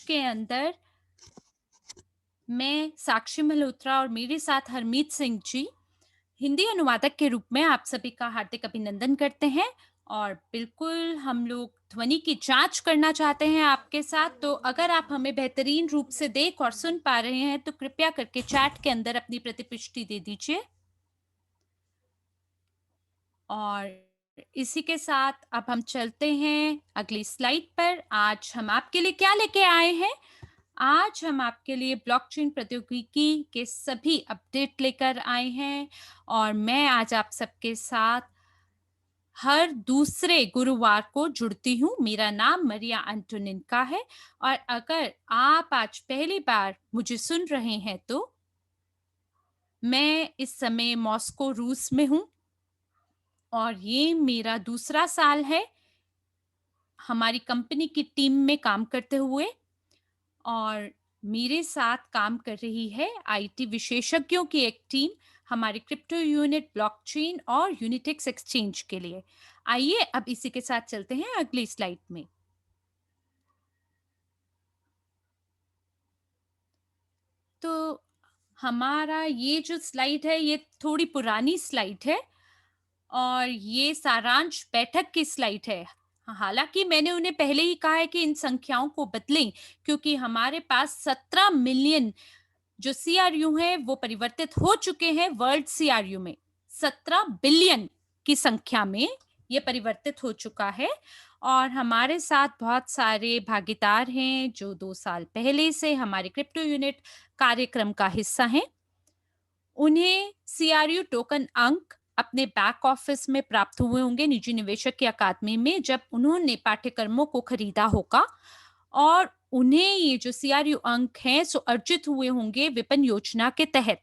के अंदर मैं साक्षी मल्होत्रा और मेरे साथ हरमीत सिंह जी हिंदी अनुवादक के रूप में आप सभी का हार्दिक अभिनंदन करते हैं। और बिल्कुल हम लोग ध्वनि की जांच करना चाहते हैं आपके साथ, तो अगर आप हमें बेहतरीन रूप से देख और सुन पा रहे हैं तो कृपया करके चैट के अंदर अपनी प्रतिपुष्टि दे दीजिए। और इसी के साथ अब हम चलते हैं अगली स्लाइड पर। आज हम आपके लिए क्या लेके आए हैं? आज हम आपके लिए ब्लॉकचेन प्रौद्योगिकी के सभी अपडेट लेकर आए हैं और मैं आज आप सबके साथ हर दूसरे गुरुवार को जुड़ती हूँ। मेरा नाम मरिया एंटोनिन है और अगर आप आज पहली बार मुझे सुन रहे हैं तो मैं इस समय मॉस्को रूस में हूँ और ये मेरा दूसरा साल है हमारी कंपनी की टीम में काम करते हुए। और मेरे साथ काम कर रही है आईटी विशेषज्ञों की एक टीम हमारे क्रिप्टो यूनिट ब्लॉकचेन और यूनिटेक्स एक्सचेंज के लिए। आइए अब इसी के साथ चलते हैं अगली स्लाइड में। तो हमारा ये जो स्लाइड है ये थोड़ी पुरानी स्लाइड है और ये सारांश बैठक की स्लाइड है। हालांकि मैंने उन्हें पहले ही कहा है कि इन संख्याओं को बदलें क्योंकि हमारे पास 17 मिलियन जो सीआरयू हैं वो परिवर्तित हो चुके हैं वर्ल्ड सीआरयू में। 17 बिलियन की संख्या में ये परिवर्तित हो चुका है और हमारे साथ बहुत सारे भागीदार हैं जो 2 साल पहले से हमारे क्रिप्टो यूनिट कार्यक्रम का हिस्सा हैं। उन्हें सीआरयू टोकन अंक अपने बैक ऑफिस में प्राप्त हुए होंगे निजी निवेशक की अकादमी में जब उन्होंने पाठ्यक्रमों को खरीदा होगा और उन्हें ये जो सीआरयू अंक हैं सो अर्जित हुए होंगे विपन योजना के तहत।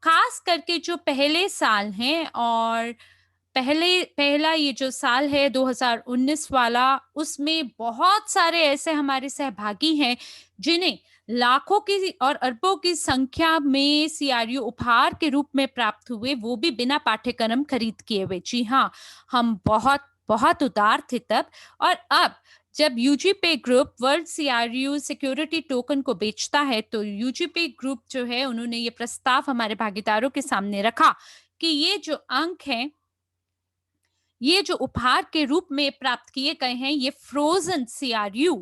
खास करके जो पहले साल हैं और पहला ये जो साल है 2019 वाला, उसमें बहुत सारे ऐसे हमारे सहभागी हैं जिन्हें लाखों की और अरबों की संख्या में सीआरयू उपहार के रूप में प्राप्त हुए, वो भी बिना पाठ्यक्रम खरीद किए हुए। जी हाँ, हम बहुत बहुत उदार थे तब। और अब जब यूजीपे group world CRU security token को बेचता है तो यूजीपे ग्रुप जो है उन्होंने ये प्रस्ताव हमारे भागीदारों के सामने रखा कि ये जो अंक हैं ये जो उपहार के रूप में प्राप्त किए गए हैं ये फ्रोजन सीआरयू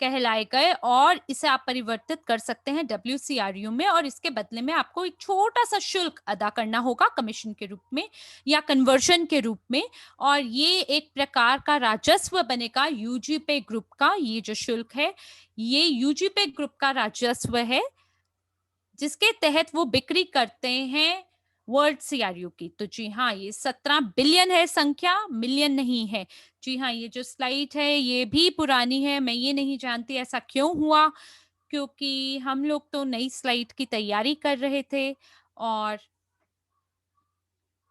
कहलाए गए और इसे आप परिवर्तित कर सकते हैं डब्ल्यूसीआरयू में और इसके बदले में आपको एक छोटा सा शुल्क अदा करना होगा कमीशन के रूप में या कन्वर्शन के रूप में। और ये एक प्रकार का राजस्व बनेगा यूजीपे ग्रुप का। ये जो शुल्क है ये यूजीपे ग्रुप का राजस्व है जिसके तहत वो बिक्री करते हैं वर्ल्ड सीआरयू की। तो जी हाँ, ये 17 बिलियन है संख्या, मिलियन नहीं है। जी हाँ, ये जो स्लाइड है ये भी पुरानी है। मैं ये नहीं जानती ऐसा क्यों हुआ, क्योंकि हम लोग तो नई स्लाइड की तैयारी कर रहे थे और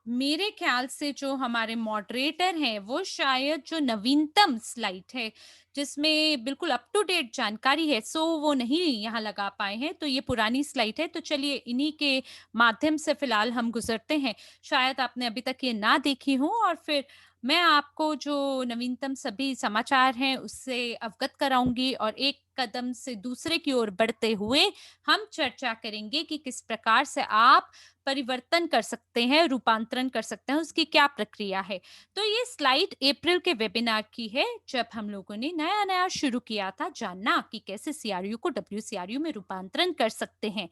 मेरे ख्याल से जो हमारे मॉडरेटर हैं वो शायद जो नवीनतम स्लाइड है जिसमें बिल्कुल अप टू डेट जानकारी है सो वो नहीं यहाँ लगा पाए हैं, तो ये पुरानी स्लाइड है। तो चलिए इन्हीं के माध्यम से फिलहाल हम गुजरते हैं। शायद आपने अभी तक ये ना देखी हो और फिर मैं आपको जो नवीनतम सभी समाचार हैं उससे अवगत कराऊंगी और एक कदम से दूसरे की ओर बढ़ते हुए हम चर्चा करेंगे कि किस प्रकार से आप परिवर्तन कर सकते हैं, रूपांतरण कर सकते हैं, उसकी क्या प्रक्रिया है। तो ये स्लाइड अप्रैल के वेबिनार की है जब हम लोगों ने नया-नया शुरू किया था जानना कि कैसे सीआरयू को डब्ल्यूसीआरयू में रूपांतरण कर सकते हैं।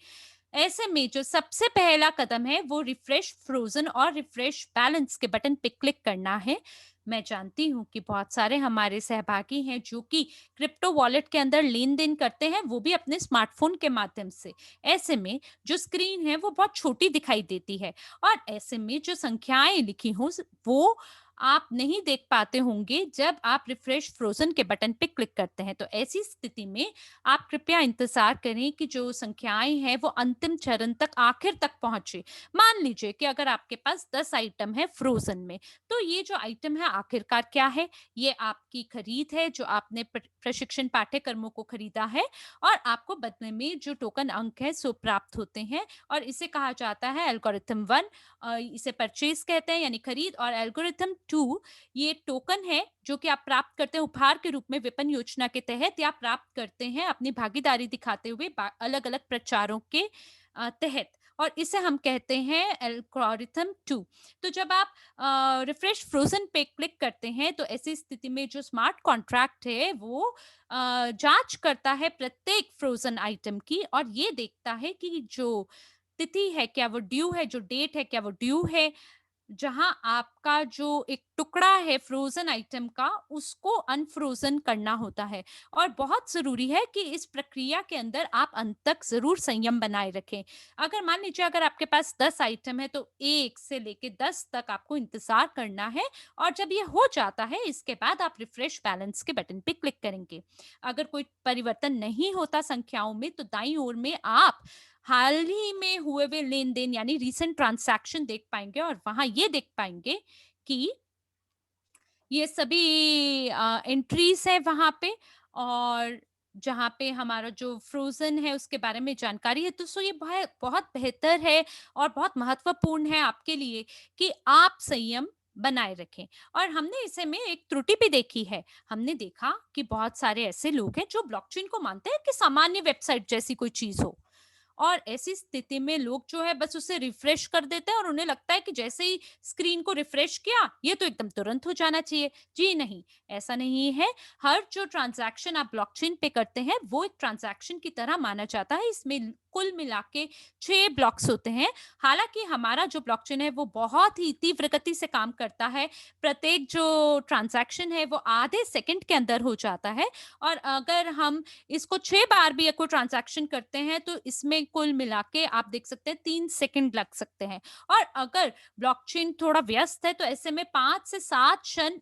ऐसे में जो सबसे पहला कदम है वो रिफ्रेश फ्रोजन और रिफ्रेश बैलेंस के बटन पे क्लिक करना है। मैं जानती हूँ कि बहुत सारे हमारे सहभागी हैं जो कि क्रिप्टो वॉलेट के अंदर लेन-देन करते हैं, वो भी अपने स्मार्टफ़ोन के माध्यम से। ऐसे में जो स्क्रीन है वो बहुत छोटी दिखाई देती है और ऐसे में जो संख्याएं लिखी हों वो आप नहीं देख पाते होंगे जब आप रिफ्रेश फ्रोजन के बटन पे क्लिक करते हैं। तो ऐसी स्थिति में आप कृपया इंतजार करें कि जो संख्याएं हैं वो अंतिम चरण तक आखिर तक पहुंचे। मान लीजिए कि अगर आपके पास 10 आइटम है फ्रोजन में, तो ये जो आइटम है आखिरकार क्या है? ये आपकी खरीद है जो आपने प्रशिक्षण पाठ्यक्रमों को खरीदा है और आपको बदले में जो टोकन अंक है सो प्राप्त होते हैं और इसे कहा जाता है एल्गोरिथम 1। इसे परचेज कहते हैं यानी खरीद, और एल्गोरिथम 2 ये टोकन है जो कि आप प्राप्त करते हैं उपहार के रूप में विपणन योजना के तहत, या प्राप्त करते हैं अपनी भागीदारी दिखाते हुए अलग-अलग प्रचारों के तहत, और इसे हम कहते हैं एल्गोरिथम 2। तो जब आप रिफ्रेश फ्रोजन पे क्लिक करते हैं तो ऐसी स्थिति में जो स्मार्ट कॉन्ट्रैक्ट है वो जांच करता है प्रत्येक फ्रोजन आइटम की, और ये देखता है कि जो तिथि है क्या वो ड्यू है, जो डेट है क्या वो ड्यू है, जहाँ आपका जो एक टुकड़ा है फ्रोज़न आइटम का, उसको अनफ्रोज़न करना होता है। और बहुत ज़रूरी है कि इस प्रक्रिया के अंदर आप अंत तक ज़रूर संयम बनाए रखें। अगर मान लीजिए अगर आपके पास 10 आइटम है, तो 1 से लेके 10 तक आपको इंतज़ार करना है, और जब ये हो जाता है, इसके बाद आप रिफ्रेश बैलेंस के बटन पे क्लिक करेंगे। अगर कोई परिवर्तन नहीं होता संख्याओं में, तो दाईं ओर में आप हाल ही में हुए हुए लेन-देन यानी रीसेंट ट्रांज़ैक्शन देख पाएँगे, और वहाँ ये देख पाएँगे कि ये सभी एंट्रीज़ हैं वहाँ पे, और जहाँ पे हमारा जो फ्रोज़न है उसके बारे में जानकारी है। तो ये बहुत बेहतर है और बहुत महत्वपूर्ण है आपके लिए कि आप संयम बनाए रखें। और हमने इसे में एक त्रुटि भी देखी है। हमने देखा कि बहुत सारे ऐसे लोग हैं जो ब्लॉकचेन को मानते हैं कि सामान्य वेबसाइट जैसी कोई चीज़ हो। और ऐसी स्थिति में लोग जो है बस उसे रिफ्रेश कर देते हैं, और उन्हें लगता है कि जैसे ही स्क्रीन को रिफ्रेश किया, ये तो एकदम तुरंत हो जाना चाहिए। जी नहीं, ऐसा नहीं है। हर जो ट्रांज़ैक्शन आप ब्लॉकचेन पे करते हैं, वो एक ट्रांज़ैक्शन की तरह माना जाता है। इसमें कुल मिला के 6 ब्लॉक्स होते हैं। हालाँकि हमारा जो ब्लॉकचेन है, वो बहुत ही तीव्र गति से काम करता है। प्रत्येक जो ट्रांज़ैक्शन है, वो आधे सेकंड के अंदर हो जाता है, और अगर हम इसको 6 बार भी कोई ट्रांज़ैक्शन करते हैं, तो इसमें कुल मिला के आप देख सकते हैं 3 सेकंड लग सकते हैं। और अगर ब्लॉकचेन थोड़ा व्यस्त है, तो ऐसे में 5 से 7 क्षण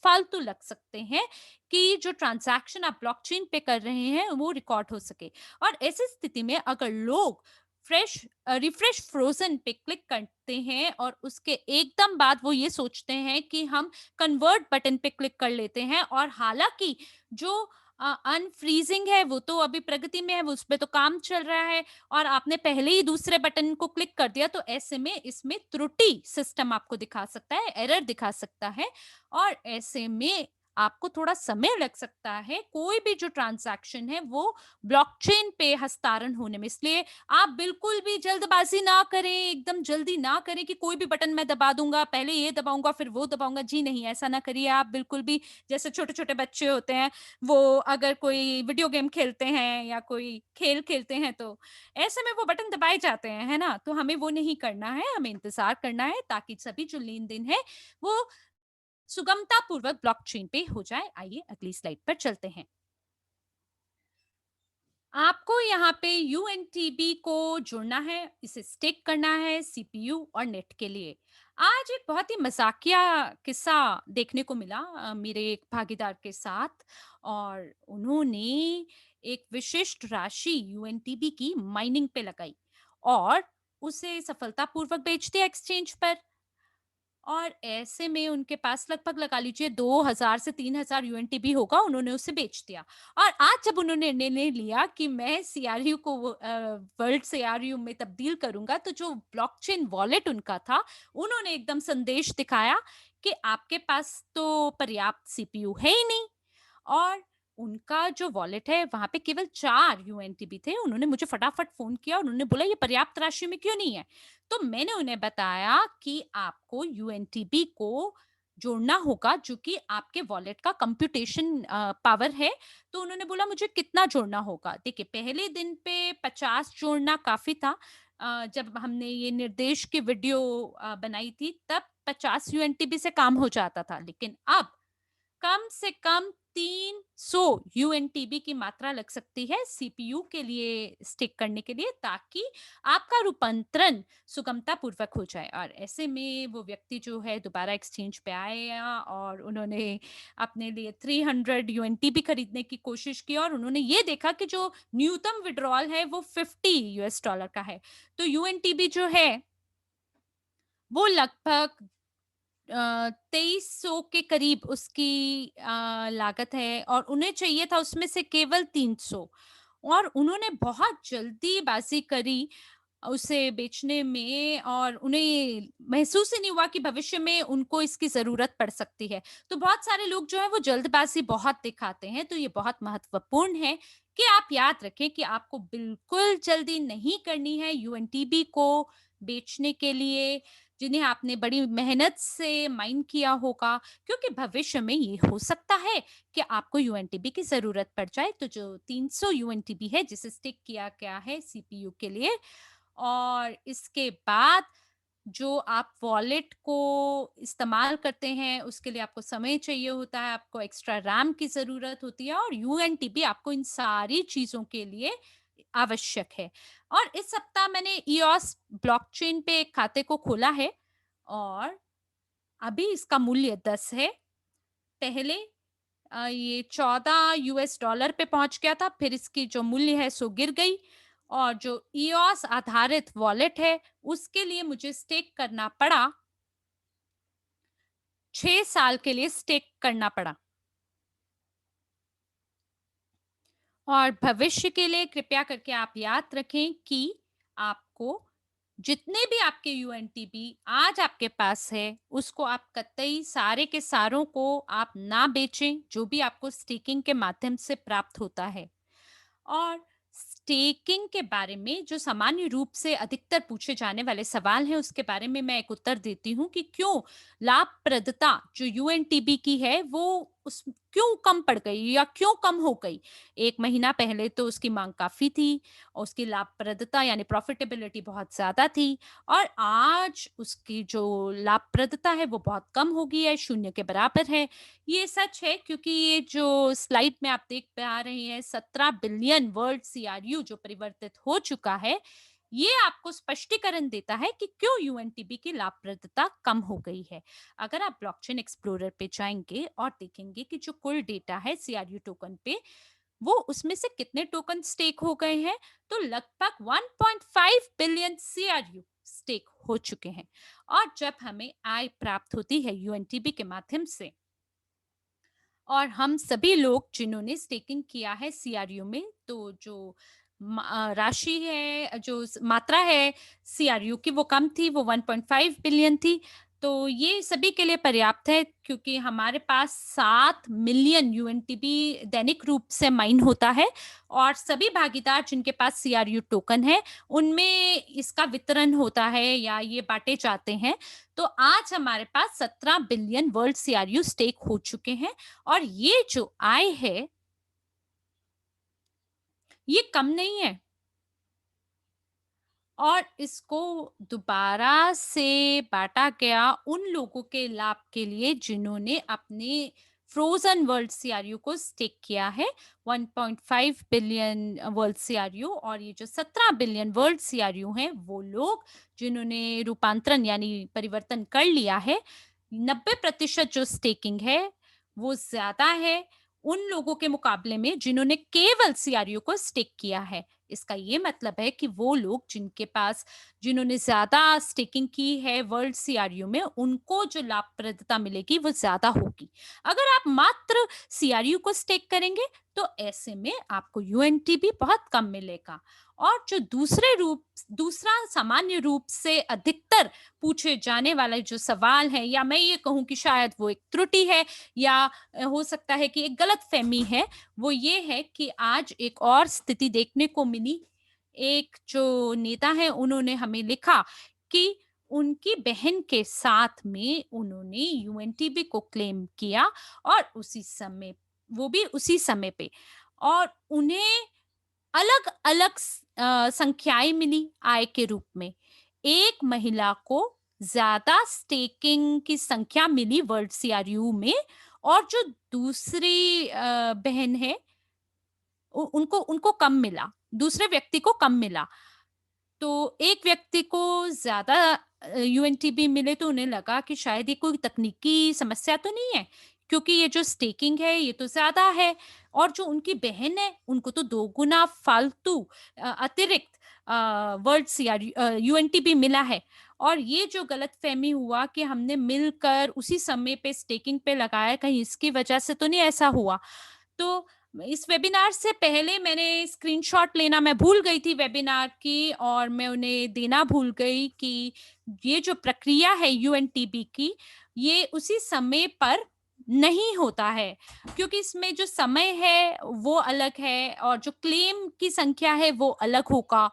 फालतू लग सकते हैं कि जो ट्रांज़ैक्शन आप ब्लॉकचेन पे कर रहे हैं, वो रिकॉर्ड हो सके। और ऐसी स्थिति में अगर लोग रिफ्रेश फ्रोज़न पे क्लिक करते हैं, और उसके एकदम बाद वो ये सोचते हैं कि हम कन्वर्ट बटन पे क्लिक कर लेते हैं, और हालाँकि जो अनफ्रीजिंग है वो तो अभी प्रगति में है, वो उसपे तो काम चल रहा है, और आपने पहले ही दूसरे बटन को क्लिक कर दिया, तो ऐसे में इसमें त्रुटि सिस्टम आपको दिखा सकता है, एरर दिखा सकता है, और ऐसे में आपको थोड़ा समय लग सकता है कोई भी जो ट्रांजैक्शन है वो ब्लॉकचेन पे हस्तांतरण होने में। इसलिए आप बिल्कुल भी जल्दबाजी ना करें, एकदम जल्दी ना करें कि कोई भी बटन मैं दबा दूंगा, पहले ये दबाऊंगा फिर वो दबाऊंगा। जी नहीं, ऐसा ना करिए आप बिल्कुल भी। जैसे छोटे छोटे बच्चे होते हैं, वो अगर कोई वीडियो गेम खेलते हैं या कोई खेल खेलते हैं, तो ऐसे में वो बटन दबाए जाते हैं, है ना? तो हमें वो नहीं करना है, हमें इंतजार करना है ताकि सभी जो लेन देन है वो सुगमतापूर्वक ब्लॉकचेन पे हो जाए। आइए अगली स्लाइड पर चलते हैं। आपको यहाँ पे यूएनटीबी को जोड़ना है, इसे स्टिक करना है सीपीयू और नेट के लिए। आज एक बहुत ही मजाकिया किस्सा देखने को मिला मेरे एक भागीदार के साथ, और उन्होंने एक विशिष्ट राशि यूएनटीबी की माइनिंग पे लगाई, और उसे सफलतापूर्वक बेच दिया एक्सचेंज पर। और ऐसे में उनके पास लगभग लगा लीजिए 2000 से 3000 यूएनटीबी होगा, उन्होंने उसे बेच दिया। और आज जब उन्होंने निर्णय लिया कि मैं सीआरयू को वर्ल्ड सीआरयू में तब्दील करूँगा, तो जो ब्लॉकचेन वॉलेट उनका था, उन्होंने एकदम संदेश दिखाया कि आपके पास तो पर्याप्त सीपीयू है ही नहीं, और उनका जो वॉलेट है वहाँ पे केवल 4 यूएनटीबी थे। उन्होंने मुझे फटाफट फ़ोन किया और उन्होंने बोला ये पर्याप्त राशि में क्यों नहीं है? तो मैंने उन्हें बताया कि आपको यूएनटीबी को जोड़ना होगा जो कि आपके वॉलेट का कंप्यूटेशन पावर है। तो उन्होंने बोला मुझे कितना जोड़ना होगा? देखिए, पहले दिन पे 50 जोड़ना काफ़ी था। जब हमने ये निर्देश की वीडियो बनाई थी, तब 50 यूएनटीबी से काम हो जाता था। लेकिन अब कम से कम 300 यूएनटीबी की मात्रा लग सकती है सीपीयू के लिए स्टिक करने के लिए, ताकि आपका रूपांतरण सुगमता पूर्वक हो जाए। और ऐसे में वो व्यक्ति जो है दोबारा एक्सचेंज पे आया, और उन्होंने अपने लिए 300 यूएनटीबी खरीदने की कोशिश की, और उन्होंने ये देखा कि जो न्यूनतम विड्रॉल है वो 50 यूएस डॉलर का है। तो यूएनटीबी जो है वो लगभग 2300 के करीब उसकी लागत है, और उन्हें चाहिए था उसमें से केवल 300, और उन्होंने बहुत जल्दीबाजी करी, उसे बेचने में, और उन्हें महसूस ही नहीं हुआ कि भविष्य में उनको इसकी ज़रूरत पड़ सकती है। तो बहुत सारे लोग जो हैं वो जल्दबाज़ी बहुत दिखाते हैं, तो ये बहुत महत्वपूर्ण है कि आप याद रखें कि आपको बिल्कुल जल्दी नहीं करनी है यूएनटीबी को बेचने के लिए, जिन्हें आपने बड़ी मेहनत से माइन किया होगा, क्योंकि भविष्य में ये हो सकता है कि आपको यूएनटीबी की ज़रूरत पड़ जाए। तो जो 300 यूएनटीबी है जिसे स्टिक किया गया है सीपीयू के लिए, और इसके बाद जो आप वॉलेट को इस्तेमाल करते हैं, उसके लिए आपको समय चाहिए होता है, आपको एक्स्ट्रा रैम की ज़रूरत होती है, और यूएनटीबी आपको इन सारी चीज़ों के लिए आवश्यक है। और इस सप्ताह मैंने ईओस ब्लॉकचेन पे एक खाते को खोला है, और अभी इसका मूल्य 10 है। पहले ये 14 यूएस डॉलर पे पहुंच गया था, फिर इसकी जो मूल्य है सो गिर गई, और जो ईओस आधारित वॉलेट है उसके लिए मुझे स्टेक करना पड़ा, 6 साल के लिए स्टेक करना पड़ा। और भविष्य के लिए कृपया करके आप याद रखें कि आपको जितने भी आपके यूएनटीबी आज आपके पास है, उसको आप कतई सारे के सारों को आप ना बेचें, जो भी आपको स्टेकिंग के माध्यम से प्राप्त होता है। और स्टेकिंग के बारे में जो सामान्य रूप से अधिकतर पूछे जाने वाले सवाल हैं, उसके बारे में मैं एक उत्तर देती हूँ कि क्यों लाभप्रदता जो यूएनटीबी की है वो उस क्यों कम पड़ गई या क्यों कम हो गई। 1 महीना पहले तो उसकी मांग काफी थी, और उसकी लाभप्रदता यानी प्रॉफिटेबिलिटी बहुत ज्यादा थी, और आज उसकी जो लाभप्रदता है वो बहुत कम हो गई है, शून्य के बराबर है। ये सच है क्योंकि ये जो स्लाइड में आप देख पा रहे हैं, 17 बिलियन वर्ल्ड सीआरयू जो परिवर्तित हो चुका है, ये आपको स्पष्टीकरण देता है कि क्यों यूएनटीबी की लाभप्रदता कम हो गई है। अगर आप ब्लॉकचेन एक्सप्लोरर पे जाएंगे और देखेंगे कि जो कुल डेटा है सीआरयू टोकन पे, वो उसमें से कितने टोकन स्टेक हो गए हैं, तो लगभग 1.5 बिलियन सीआरयू स्टेक हो चुके हैं। और जब हमें आय प्राप्त होती है यूएनटीबी के माध्यम से, और हम सभी लोग जिन्होंने स्टेकिंग किया है सीआरयू में, तो जो राशि है, जो मात्रा है सीआरयू की वो कम थी, वो 1.5 बिलियन थी। तो ये सभी के लिए पर्याप्त है क्योंकि हमारे पास 7 मिलियन यूएनटीबी दैनिक रूप से माइन होता है, और सभी भागीदार जिनके पास सीआरयू टोकन है उनमें इसका वितरण होता है या ये बांटे जाते हैं। तो आज हमारे पास 17 बिलियन वर्ल्ड सीआरयू स्टेक हो चुके हैं, और ये जो आय है ये कम नहीं है, और इसको दोबारा से बांटा गया उन लोगों के लाभ के लिए जिन्होंने अपने फ्रोजन वर्ल्ड सीआरयू को स्टेक किया है, 1.5 बिलियन वर्ल्ड सीआरयू। और ये जो 17 बिलियन वर्ल्ड सीआरयू हैं वो लोग जिन्होंने रूपांतरण यानी परिवर्तन कर लिया है, 90% जो स्टेकिंग है वो ज्यादा है उन लोगों के मुकाबले में जिन्होंने केवल सीआरयू को स्टिक किया है। इसका ये मतलब है कि वो लोग जिनके पास जिन्होंने ज्यादा स्टेकिंग की है वर्ल्ड सीआरयू में, उनको जो लाभप्रदता मिलेगी वो ज्यादा होगी। अगर आप मात्र सीआरयू को स्टेक करेंगे तो ऐसे में आपको यूएनटीबी बहुत कम मिलेगा। और जो दूसरा सामान्य रूप से अधिकतर पूछे जाने वाला जो सवाल है, या मैं ये कहूं कि शायद वो एक त्रुटि है, या हो सकता है कि एक गलतफहमी है, वो ये है कि आज एक और स्थिति देखने को मिली। एक जो नेता है उन्होंने हमें लिखा कि उनकी बहन के साथ में उन्होंने यूएनटीबी को क्लेम किया, और उसी समय वो भी उसी समय पे, और उन्हें अलग अलग संख्याएं मिली आय के रूप में। एक महिला को ज्यादा स्टेकिंग की संख्या मिली वर्ल्ड सीआरयू में, और जो दूसरी बहन है उनको उनको कम मिला, दूसरे व्यक्ति को कम मिला। तो एक व्यक्ति को ज्यादा यूएनटीबी मिले तो उन्हें लगा कि शायद ये कोई तकनीकी समस्या तो नहीं है, क्योंकि ये जो स्टेकिंग है ये तो ज्यादा है, और जो उनकी बहन है उनको तो 2 गुना फालतू अतिरिक्त वर्ड सीआर यूएनटीबी मिला है। और ये जो गलतफहमी हुआ कि हमने मिलकर उसी समय पे स्टेकिंग पे लगाया, कहीं इसकी वजह से तो नहीं ऐसा हुआ। तो इस वेबिनार से पहले मैंने स्क्रीनशॉट लेना मैं भूल गई थी वेबिनार की, और मैं उन्हें देना भूल गई कि ये जो प्रक्रिया है यूएनटीबी की, ये उसी समय पर नहीं होता है, क्योंकि इसमें जो समय है वो अलग है और जो क्लेम की संख्या है वो अलग होगा।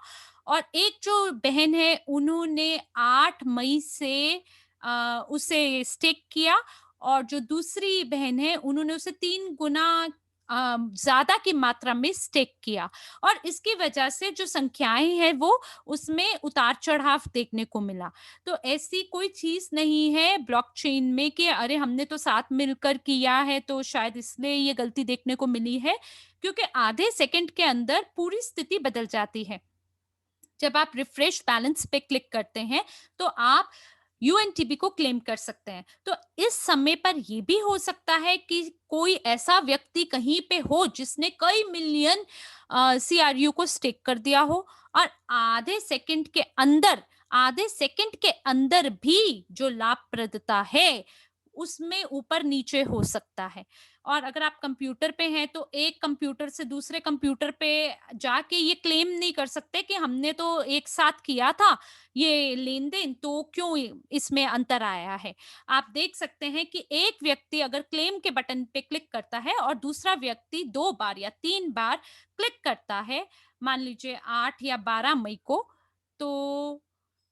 और एक जो बहन है उन्होंने 8 मई से उसे स्टेक किया, और जो दूसरी बहन है उन्होंने उसे 3 गुना ज़्यादा की मात्रा में स्टेक किया, और इसकी वजह से जो संख्याएँ हैं वो उसमें उतार-चढ़ाव देखने को मिला। तो ऐसी कोई चीज़ नहीं है ब्लॉकचेन में कि अरे हमने तो साथ मिलकर किया है तो शायद इसलिए ये गलती देखने को मिली है, क्योंकि आधे सेकंड के अंदर पूरी स्थिति बदल जाती है। जब आप रिफ्रेश बैलेंस पे क्लिक करते हैं तो आप यूएनटीबी को क्लेम कर सकते हैं। तो इस समय पर ये भी हो सकता है कि कोई ऐसा व्यक्ति कहीं पे हो जिसने कई मिलियन सीआरयू को स्टेक कर दिया हो, और आधे सेकंड के अंदर भी जो लाभप्रदता है उसमें ऊपर नीचे हो सकता है। और अगर आप कंप्यूटर पे हैं तो एक कंप्यूटर से दूसरे कंप्यूटर पे जाके ये क्लेम नहीं कर सकते कि हमने तो एक साथ किया था ये लेन-देन, तो क्यों इसमें अंतर आया है। आप देख सकते हैं कि एक व्यक्ति अगर क्लेम के बटन पे क्लिक करता है और दूसरा व्यक्ति 2 बार या 3 बार क्लिक करता है, मान लीजिए 8 या 12 मई को, तो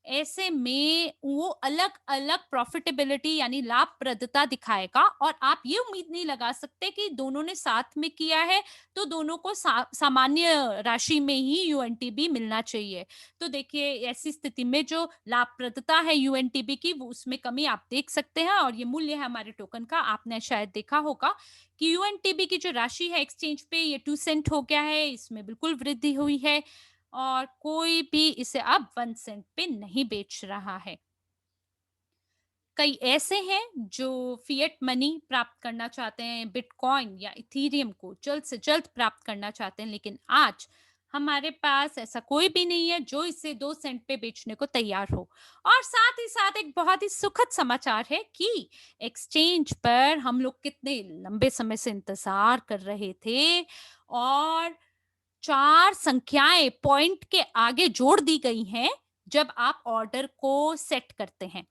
ऐसे में वो अलग-अलग प्रॉफिटेबिलिटी यानी लाभप्रदता दिखाएगा, और आप ये उम्मीद नहीं लगा सकते कि दोनों ने साथ में किया है, तो दोनों को सामान्य राशि में ही यूएनटीबी मिलना चाहिए। तो देखिए ऐसी स्थिति में जो लाभप्रदता है यूएनटीबी की वो उसमें कमी आप देख सकते हैं, और ये मूल्य है हमारे टोकन का। आपने शायद देखा होगा कि यूएनटीबी की जो राशि है एक्सचेंज पे ये 2 सेंट हो गया है, इसमें बिल्कुल वृद्धि हुई है, और कोई भी इसे अब 1 सेंट पे नहीं बेच रहा है। कई ऐसे हैं जो फिएट मनी प्राप्त करना चाहते हैं, बिटकॉइन या इथेरियम को जल्द से जल्द प्राप्त करना चाहते हैं, लेकिन आज हमारे पास ऐसा कोई भी नहीं है जो इसे 2 सेंट पे बेचने को तैयार हो। और साथ ही साथ एक बहुत ही सुखद समाचार है कि एक्सचेंज पर हम लोग कितने लंबे समय से इंतज़ार कर रहे थे, और 4 संख्याएँ पॉइंट के आगे जोड़ दी गई हैं, जब आप ऑर्डर को सेट करते हैं।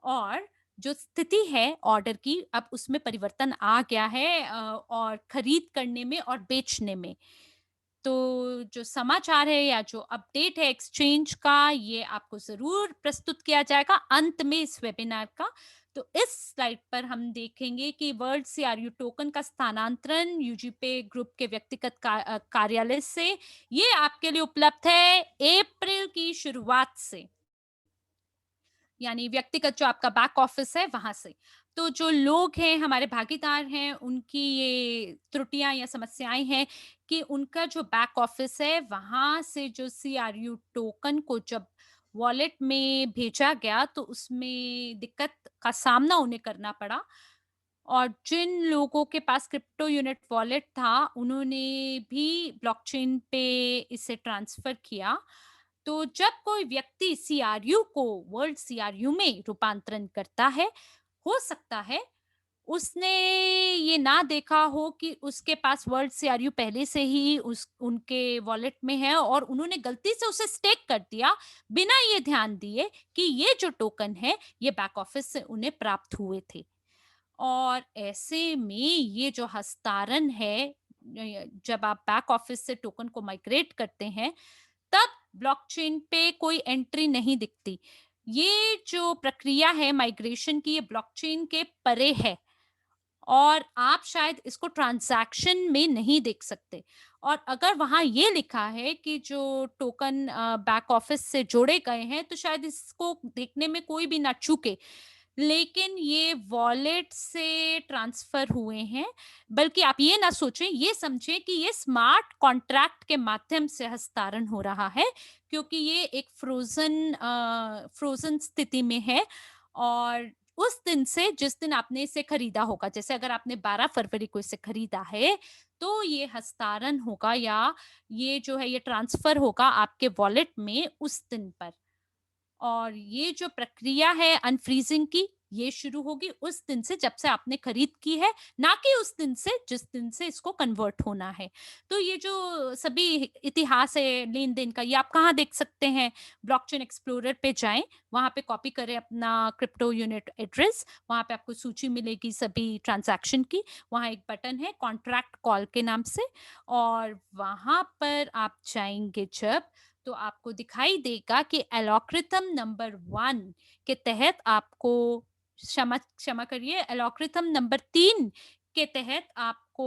और जो स्थिति है ऑर्डर की, अब उसमें परिवर्तन आ गया है और खरीद करने में और बेचने में। तो जो समाचार है या जो अपडेट है एक्सचेंज का, ये आपको ज़रूर प्रस्तुत किया जाएगा अंत में इस वेबिनार का। तो इस स्लाइड पर हम देखेंगे कि वर्ल्ड सीआरयू टोकन का स्थानांतरण यूजीपे ग्रुप के व्यक्तिगत कार्यालय से ये आपके लिए उपलब्ध है अप्रैल की शुरुआत से। यानी व्यक्तिगत जो आपका बैक ऑफिस है वहाँ से। तो जो लोग हैं, हमारे भागीदार हैं, उनकी ये त्रुटियाँ या समस्याएँ हैं कि उनका जो बैक ऑफिस है, वहाँ से जो सीआरयू टोकन को जब वॉलेट में भेजा गया, तो उसमें दिक्कत का सामना उन्हें करना पड़ा। और जिन लोगों के पास क्रिप्टो यूनिट वॉलेट था, उन्होंने भी ब्लॉकचेन पे इसे ट्रांसफ़र किया। तो जब कोई व्यक्ति सीआरयू को वर्ल्ड सीआरयू में रूपांतरण करता है, हो सकता है उसने ये ना देखा हो कि उसके पास वर्ल्ड सीआरयू पहले से ही उस उनके वॉलेट में है, और उन्होंने गलती से उसे स्टेक कर दिया, बिना ये ध्यान दिए कि ये जो टोकन है, ये बैक ऑफिस से उन्हें प्राप्त हुए थे। और ऐसे में ये जो हस्तांतरण है, जब आप बैक ऑफिस से टोकन को माइग्रेट करते हैं, तब ब्लॉकचेन पे कोई एंट्री नहीं दिखती। ये जो प्रक्रिया है माइग्रेशन की, ये ब्लॉकचेन के परे है, और आप शायद इसको ट्रांजैक्शन में नहीं देख सकते। और अगर वहाँ ये लिखा है कि जो टोकन बैक ऑफिस से जोड़े गए हैं, तो शायद इसको देखने में कोई भी ना चूके। लेकिन ये वॉलेट से ट्रांसफ़र हुए हैं, बल्कि आप ये ना सोचें, ये समझें कि ये स्मार्ट कॉन्ट्रैक्ट के माध्यम से हस्तांतरण हो रहा है, क्योंकि ये एक फ्रोज़न स्थिति में है, और उस दिन से जिस दिन आपने इसे खरीदा होगा, जैसे अगर आपने 12 फरवरी को इसे खरीदा है, तो ये हस्तांतरण होगा या ये जो है ये ट्रांसफ़र होगा आपके वॉलेट में उस दिन पर। और ये जो प्रक्रिया है अनफ्रीजिंग की, ये शुरू होगी उस दिन से जब से आपने खरीद की है, ना कि उस दिन से जिस दिन से इसको कन्वर्ट होना है। तो ये जो सभी इतिहास है लेन-देन का, ये आप कहाँ देख सकते हैं? ब्लॉकचेन एक्सप्लोरर पे जाएँ, वहाँ पे कॉपी करें अपना क्रिप्टो यूनिट एड्रेस, वहाँ पे आपको सूची मिलेगी सभी ट्रांज़ैक्शन की। वहाँ एक बटन है कॉन्ट्रैक्ट कॉल के नाम से, और वहाँ पर आप जाएँगे जब, तो आपको दिखाई देगा कि एल्गोरिथम नंबर 1 के तहत आपको, क्षमा क्षमा करिए, एल्गोरिथम नंबर 3 के तहत आपको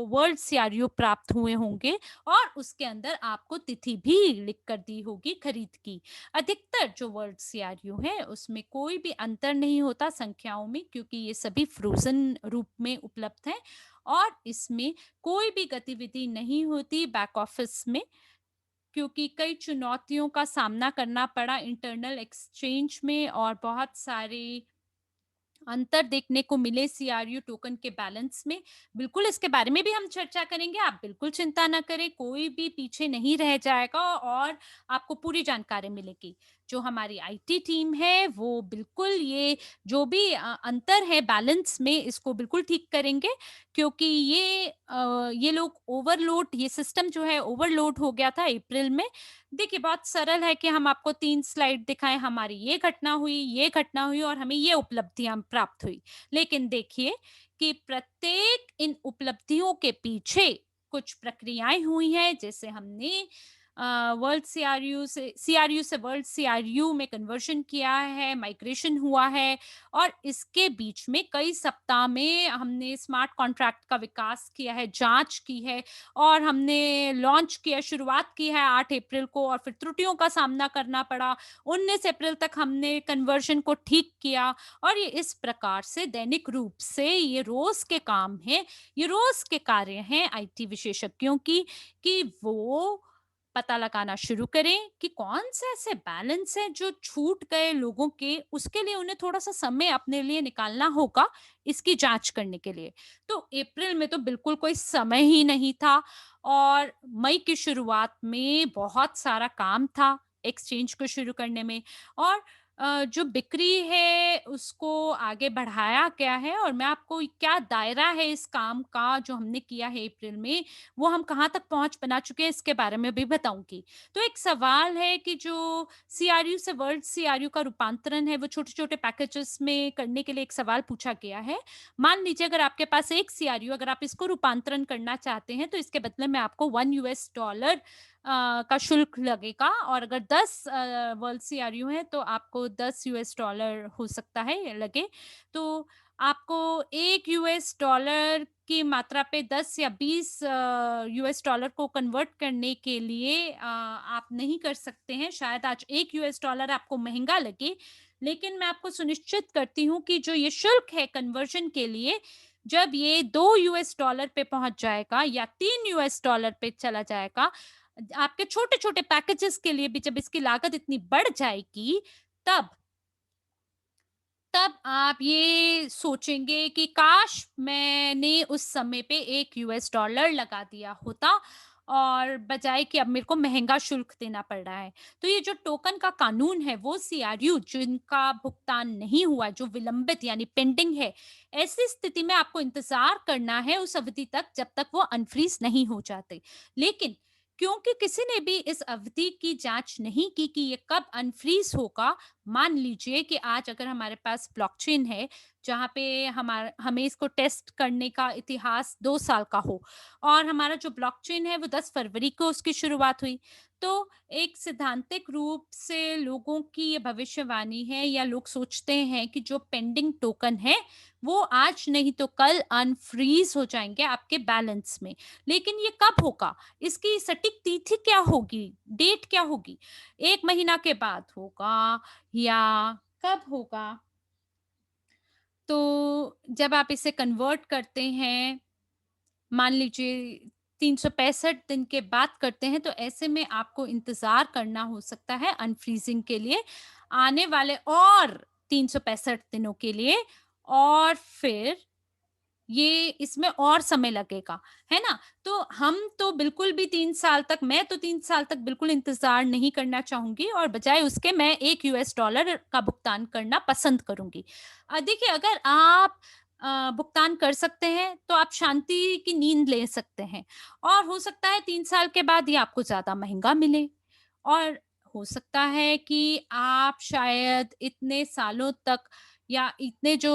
वर्ल्ड सीआरयू प्राप्त हुए होंगे, और उसके अंदर आपको तिथि भी लिख कर दी होगी खरीद की। अधिकतर जो वर्ल्ड सीआरयू है उसमें कोई भी अंतर नहीं होता संख्याओं में, क्योंकि ये सभी फ्रोजन रूप में उपलब्ध हैं, और इसमें कोई भी गतिविधि नहीं होती बैक ऑफिस में, क्योंकि कई चुनौतियों का सामना करना पड़ा इंटरनल एक्सचेंज में, और बहुत सारे अंतर देखने को मिले सीआरयू टोकन के बैलेंस में। बिल्कुल इसके बारे में भी हम चर्चा करेंगे, आप बिल्कुल चिंता ना करें, कोई भी पीछे नहीं रह जाएगा और आपको पूरी जानकारी मिलेगी। जो हमारी आईटी टीम है वो बिल्कुल ये जो भी अंतर है बैलेंस में, इसको बिल्कुल ठीक करेंगे, क्योंकि ये लोग ओवरलोड, ये सिस्टम जो है ओवरलोड हो गया था अप्रैल में। देखिए बहुत सरल है कि हम आपको 3 स्लाइड दिखाएँ, हमारी ये घटना हुई और हमें ये उपलब्धियाँ प्राप्त हुई। लेकिन देखिए कि प्रत्येक इन उपलब्धियों के पीछे कुछ प्रक्रियाएँ हुई हैं, जैसे हमने वर्ल्ड सीआरयू से वर्ल्ड सीआरयू में कन्वर्शन किया है, माइग्रेशन हुआ है, और इसके बीच में कई सप्ताह में हमने स्मार्ट कॉन्ट्रैक्ट का विकास किया है, जाँच की है, और हमने लॉन्च किया, शुरुआत की है 8 अप्रैल को, और फिर त्रुटियों का सामना करना पड़ा। 19 अप्रैल तक हमने कन्वर्शन को ठीक किया, और ये इस प्रकार से दैनिक रूप से ये रोज़ के काम हैं, ये रोज़ के कार्य हैं आईटी विशेषज्ञों की, कि वो पता लगाना शुरू करें कि कौन से ऐसे बैलेंस हैं जो छूट गए लोगों के, उसके लिए उन्हें थोड़ा-सा समय अपने लिए निकालना होगा, इसकी जाँच करने के लिए। तो अप्रैल में तो बिल्कुल कोई समय ही नहीं था, और मई की शुरुआत में बहुत सारा काम था एक्सचेंज को शुरू करने में, और जो बिक्री है उसको आगे बढ़ाया गया है, और मैं आपको क्या दायरा है इस काम का जो हमने किया है अप्रैल में, वो हम कहाँ तक पहुँच बना चुके हैं इसके बारे में भी बताऊँगी। तो एक सवाल है कि जो सीआरयू से वर्ल्ड सीआरयू का रूपांतरण है वो छोटे-छोटे पैकेजेस में करने के लिए एक सवाल पूछा गया है। मान लीजिए अगर आपके पास 1 सीआरयू, अगर आप इसको रूपांतरण करना चाहते हैं तो इसके बदले में आपको $1 का शुल्क लगेगा, और अगर 10 वर्ल्ड सीआरयू हैं तो आपको $10 हो सकता है लगे। तो आपको $1 की मात्रा पे 10 या 20 $1 को कन्वर्ट करने के लिए आप नहीं कर सकते हैं। शायद आज $1 आपको महँगा लगे, लेकिन मैं आपको सुनिश्चित करती हूँ कि जो ये शुल्क है कन्वर्जन के लिए, जब ये $2 पे पहुँच जाएगा या $3 पे चला जाएगा, आपके छोटे-छोटे पैकेजेस के लिए भी जब इसकी लागत इतनी बढ़ जाएगी, तब तब आप ये सोचेंगे कि काश मैंने उस समय पे $1 लगा दिया होता, और बजाय कि अब मेरे को महँगा शुल्क देना पड़ रहा है। तो ये जो टोकन का कानून है वो सीआरयू जिनका भुगतान नहीं हुआ, जो विलंबित यानी पेंडिंग है, ऐसी स्थिति में आपको इंतज़ार करना है उस अवधि तक जब तक वो अनफ्रीज़ नहीं हो जाते। लेकिन क्योंकि किसी ने भी इस अवधि की जाँच नहीं की कि ये कब अनफ्रीज़ होगा, मान लीजिए कि आज अगर हमारे पास ब्लॉकचेन है, जहाँ पे हमें इसको टेस्ट करने का इतिहास 2 साल का हो, और हमारा जो ब्लॉकचेन है वो 10 फरवरी को उसकी शुरुआत हुई। तो एक सैद्धांतिक रूप से लोगों की ये भविष्यवाणी है, या लोग सोचते हैं कि जो पेंडिंग टोकन है, वो आज नहीं तो कल अनफ्रीज़ हो जाएँगे आपके बैलेंस में। लेकिन ये कब होगा? इसकी सटीक तिथि क्या होगी? डेट क्या होगी? 1 महीना के बाद होगा या कब होगा? तो जब आप इसे कन्वर्ट करते हैं, मान लीजिए 365 दिन के बाद करते हैं, तो ऐसे में आपको इंतज़ार करना हो सकता है अनफ्रीज़िंग के लिए आने वाले और 365 दिनों के लिए, और फिर ये इसमें और समय लगेगा, है ना? तो हम तो बिल्कुल भी 3 साल तक मैं तो 3 साल तक बिल्कुल इंतज़ार नहीं करना चाहूँगी और बजाय उसके मैं $1 का भुगतान करना पसंद करूँगी। देखिए अगर आप भुगतान कर सकते हैं, तो आप शांति की नींद ले सकते हैं और हो सकता है 3 साल के बाद ये आपको ज़्यादा महँगा मिले और हो सकता है कि आप शायद इतने सालों तक या इतने जो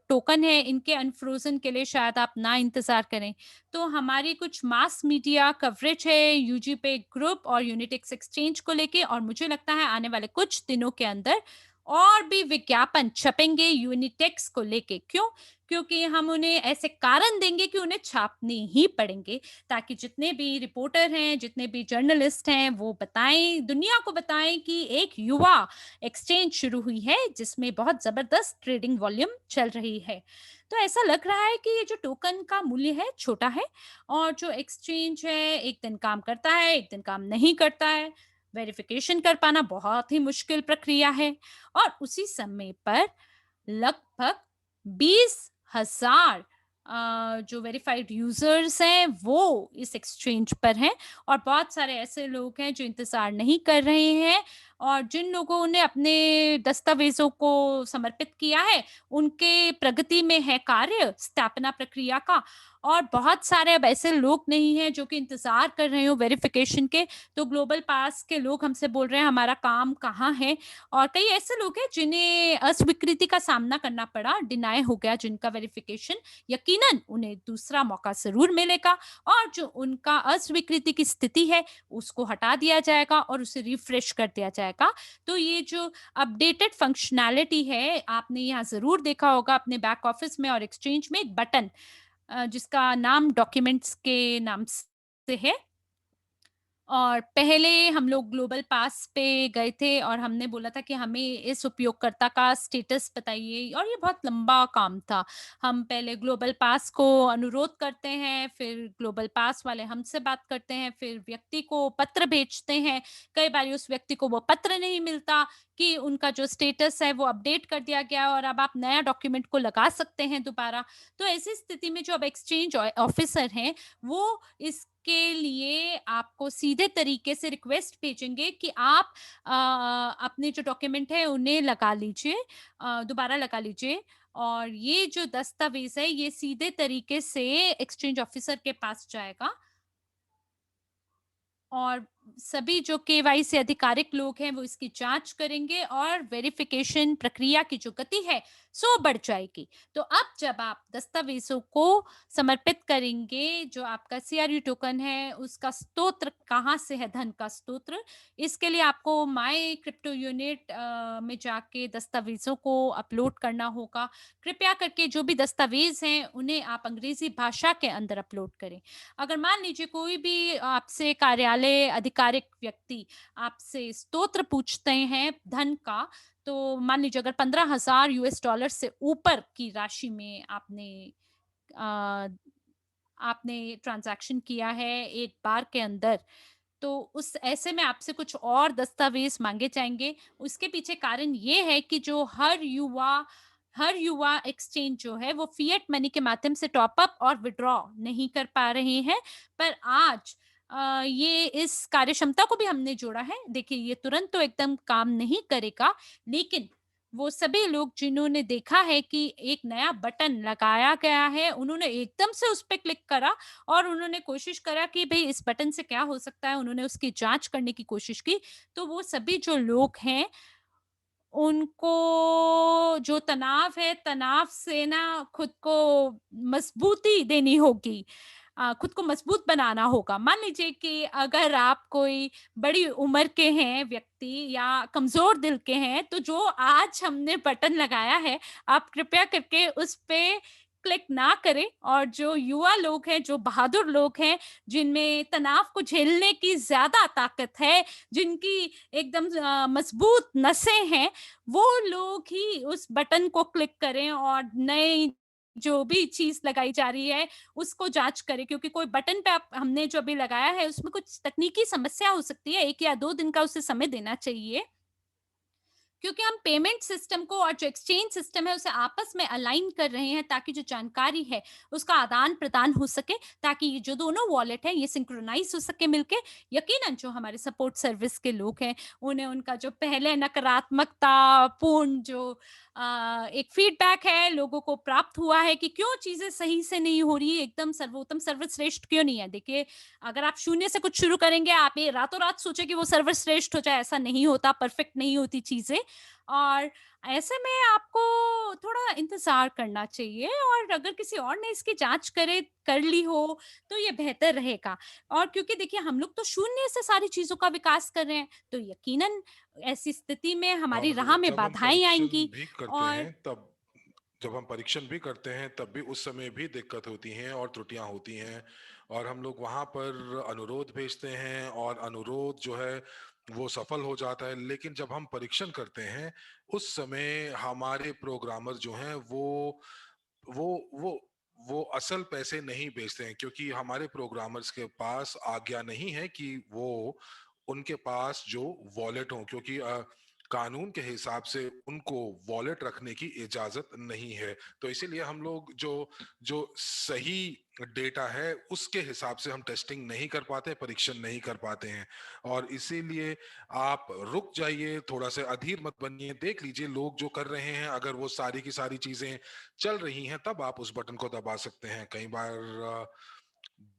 टोकन है इनके अनफ्रोज़न के लिए शायद आप ना इंतज़ार करें। तो हमारी कुछ मास मीडिया कवरेज है यूजीपे ग्रुप और यूनिटेक्स एक्सचेंज को लेके और मुझे लगता है आने वाले कुछ दिनों के अंदर और भी विज्ञापन छपेंगे यूनिटेक्स को लेके। क्यों? क्योंकि हम उन्हें ऐसे कारण देंगे कि उन्हें छापने ही पड़ेंगे ताकि जितने भी रिपोर्टर हैं, जितने भी जर्नलिस्ट हैं, वो बताएँ दुनिया को बताएँ कि एक युवा एक्सचेंज शुरू हुई है जिसमें बहुत ज़बरदस्त ट्रेडिंग वॉल्यूम चल रही है। तो ऐसा लग रहा है कि ये जो टोकन का मूल्य है छोटा है और जो एक्सचेंज है एक दिन काम करता है, एक दिन काम नहीं करता है। वेरिफिकेशन कर पाना बहुत ही मुश्किल प्रक्रिया है और उसी समय पर लगभग 20,000 जो वेरिफाइड यूजर्स हैं वो इस एक्सचेंज पर हैं और बहुत सारे ऐसे लोग हैं जो इंतजार नहीं कर रहे हैं और जिन लोगों ने अपने दस्तावेजों को समर्पित किया है उनके प्रगति में है कार्य स्थापना प्रक्रिया का और बहुत सारे अब ऐसे लोग नहीं हैं जो कि इंतजार कर रहे हो वेरिफिकेशन के तो ग्लोबल पास के लोग हमसे बोल रहे हैं हमारा काम कहाँ है और कई ऐसे लोग हैं जिन्हें अस्वीकृति का सामना करना पड़ा, डिनाय हो गया जिनका वेरिफिकेशन, यकीनन उन्हें दूसरा मौका ज़रूर मिलेगा और जो उनका अस्वीकृति की स्थिति है, उसको हटा दिया जाएगा और उसे रिफ्रेश कर दिया जाएगा। तो ये जो अपडेटेड फंक्शनैलिटी है, आपने यहाँ ज़रूर देखा होगा अपने बैक ऑफिस में और एक्सचेंज में एक बटन जिसका नाम डॉक्यूमेंट्स के नाम से है और पहले हम लोग ग्लोबल पास पे गए थे और हमने बोला था कि हमें इस उपयोगकर्ता का स्टेटस बताइए और ये बहुत लंबा काम था। हम पहले ग्लोबल पास को अनुरोध करते हैं, फिर ग्लोबल पास वाले हमसे बात करते हैं, फिर व्यक्ति को पत्र भेजते हैं। कई बारी उस व्यक्ति को वो पत्र नहीं मिलता कि उनका जो स्टेटस है वो अपडेट कर दिया गया और अब आप नया डॉक्यूमेंट को लगा सकते हैं दोबारा। तो ऐसी स्थिति में जो अब एक्सचेंज ऑफिसर हैं, वो इसके लिए आपको सीधे तरीके से रिक्वेस्ट भेजेंगे कि आप अपने जो डॉक्यूमेंट है उन्हें लगा लीजिए दोबारा लगा लीजिए और ये जो दस्तावेज है ये सीधे तरीके से एक्सचेंज ऑफिसर के पास जाएगा और सभी जो केवाईसी आधिकारिक लोग हैं वो इसकी जांच करेंगे और वेरिफिकेशन प्रक्रिया की जो गति है सो बढ़ जाएगी। तो अब जब आप दस्तावेजों को समर्पित करेंगे, जो आपका सीआरयू टोकन है उसका स्रोत कहाँ से है, धन का स्रोत, इसके लिए आपको माय क्रिप्टो यूनिट में जाके दस्तावेजों को अपलोड करना होगा। कृपया करके जो भी दस्तावेज हैं उन्हें आप अंग्रेजी भाषा के अंदर अपलोड करें। अगर मान लीजिए कोई भी आपसे कार्यालय आधिकारिक व्यक्ति आपसे स्तोत्र पूछते हैं धन का, तो मान लीजिए अगर 15,000 यूएस डॉलर से ऊपर की राशि में अ, आपने ट्रांज़ैक्शन किया है एक बार के अंदर, तो उस ऐसे में आपसे कुछ और दस्तावेज़ माँगे जाएँगे। उसके पीछे कारण ये है कि जो हर युवा एक्सचेंज जो है वो फ़िएट मनी के माध्यम से टॉप अप और विथड्रॉ नहीं कर पा रहे हैं। पर आज ये इस कार्यक्षमता को भी हमने जोड़ा है। देखिए ये तुरंत तो एकदम काम नहीं करेगा, लेकिन वो सभी लोग जिन्होंने देखा है कि एक नया बटन लगाया गया है, उन्होंने एकदम से उस पे क्लिक करा और उन्होंने कोशिश करा कि भई इस बटन से क्या हो सकता है, उन्होंने उसकी जाँच करने की कोशिश की। तो वो सभी जो लोग हैं, उनको जो तनाव है, तनाव से ना खुद को मजबूती देनी होगी। खुद को मजबूत बनाना होगा। मान लीजिए कि अगर आप कोई बड़ी उम्र के हैं व्यक्ति या कमज़ोर दिल के हैं, तो जो आज हमने बटन लगाया है, आप कृपया करके उस पे क्लिक ना करें और जो युवा लोग हैं, जो बहादुर लोग हैं, जिनमें तनाव को झेलने की ज़्यादा ताकत है, जिनकी एकदम मजबूत नसें हैं, वो लोग ही उस बटन को क्लिक करें और नई जो भी चीज़ लगाई जा रही है, उसको जाँच करें क्योंकि कोई बटन पे आप हमने जो अभी लगाया है, उसमें कुछ तकनीकी समस्या हो सकती है, 1 या 2 दिन का उसे समय देना चाहिए। क्योंकि हम पेमेंट सिस्टम को और जो एक्सचेंज सिस्टम है उसे आपस में अलाइन कर रहे हैं ताकि जो जानकारी है उसका आदान-प्रदान हो सके, ताकि ये जो दोनों वॉलेट हैं ये सिंक्रोनाइज़ हो सके मिलके। यकीनन जो हमारे सपोर्ट सर्विस के लोग हैं, उन्हें उनका जो पहले नकारात्मकतापूर्ण जो एक फीडबैक है लोगों को प्राप्त हुआ है कि क्यों चीज़ें सही से नहीं हो रही है, एकदम सर्वोत्तम सर्वश्रेष्ठ क्यों नहीं है। देखिए, अगर आप शून्य से कुछ शुरू करेंगे, आप ये रातों-रात सोचे कि वो सर्वश्रेष्ठ हो जाए, ऐसा नहीं होता, परफेक्ट नहीं होती चीज़ें। और ऐसे में आपको थोड़ा इंतज़ार करना चाहिए, और अगर किसी और ने इसकी जाँच कर ली हो, तो ये बेहतर रहेगा। और क्योंकि देखिए, हम लोग तो शून्य से सारी चीज़ों का विकास कर रहे हैं, तो यकीनन ऐसी स्थिति में हमारी राह और में बाधाएँ आएँगी। और जब हम परीक्षण भी करते हैं तब भी उस समय भी दिक्कत होती हैं और त्रुटियां होती हैं, और हम लोग वहां पर अनुरोध भेजते हैं और अनुरोध जो है वो सफल हो जाता है, लेकिन जब हम परीक्षण करते हैं उस समय हमारे प्रोग्रामर जो हैं वो वो वो असल पैसे नहीं भेजते हैं, क्योंकि हमारे प्रोग्रामर्स के पास आज्ञा नहीं है कि वो उनके पास जो वॉलेट हो, क्योंकि कानून के हिसाब से उनको वॉलेट रखने की इजाजत नहीं है। तो इसीलिए हम लोग जो जो सही डेटा है उसके हिसाब से हम टेस्टिंग नहीं कर पाते, परीक्षण नहीं कर पाते हैं। और इसीलिए आप रुक जाइए, थोड़ा सा अधीर मत बनिए, देख लीजिए लोग जो कर रहे हैं, अगर वो सारी की सारी चीजें चल रही हैं तब आप उस बटन को दबा सकते हैं। कई बार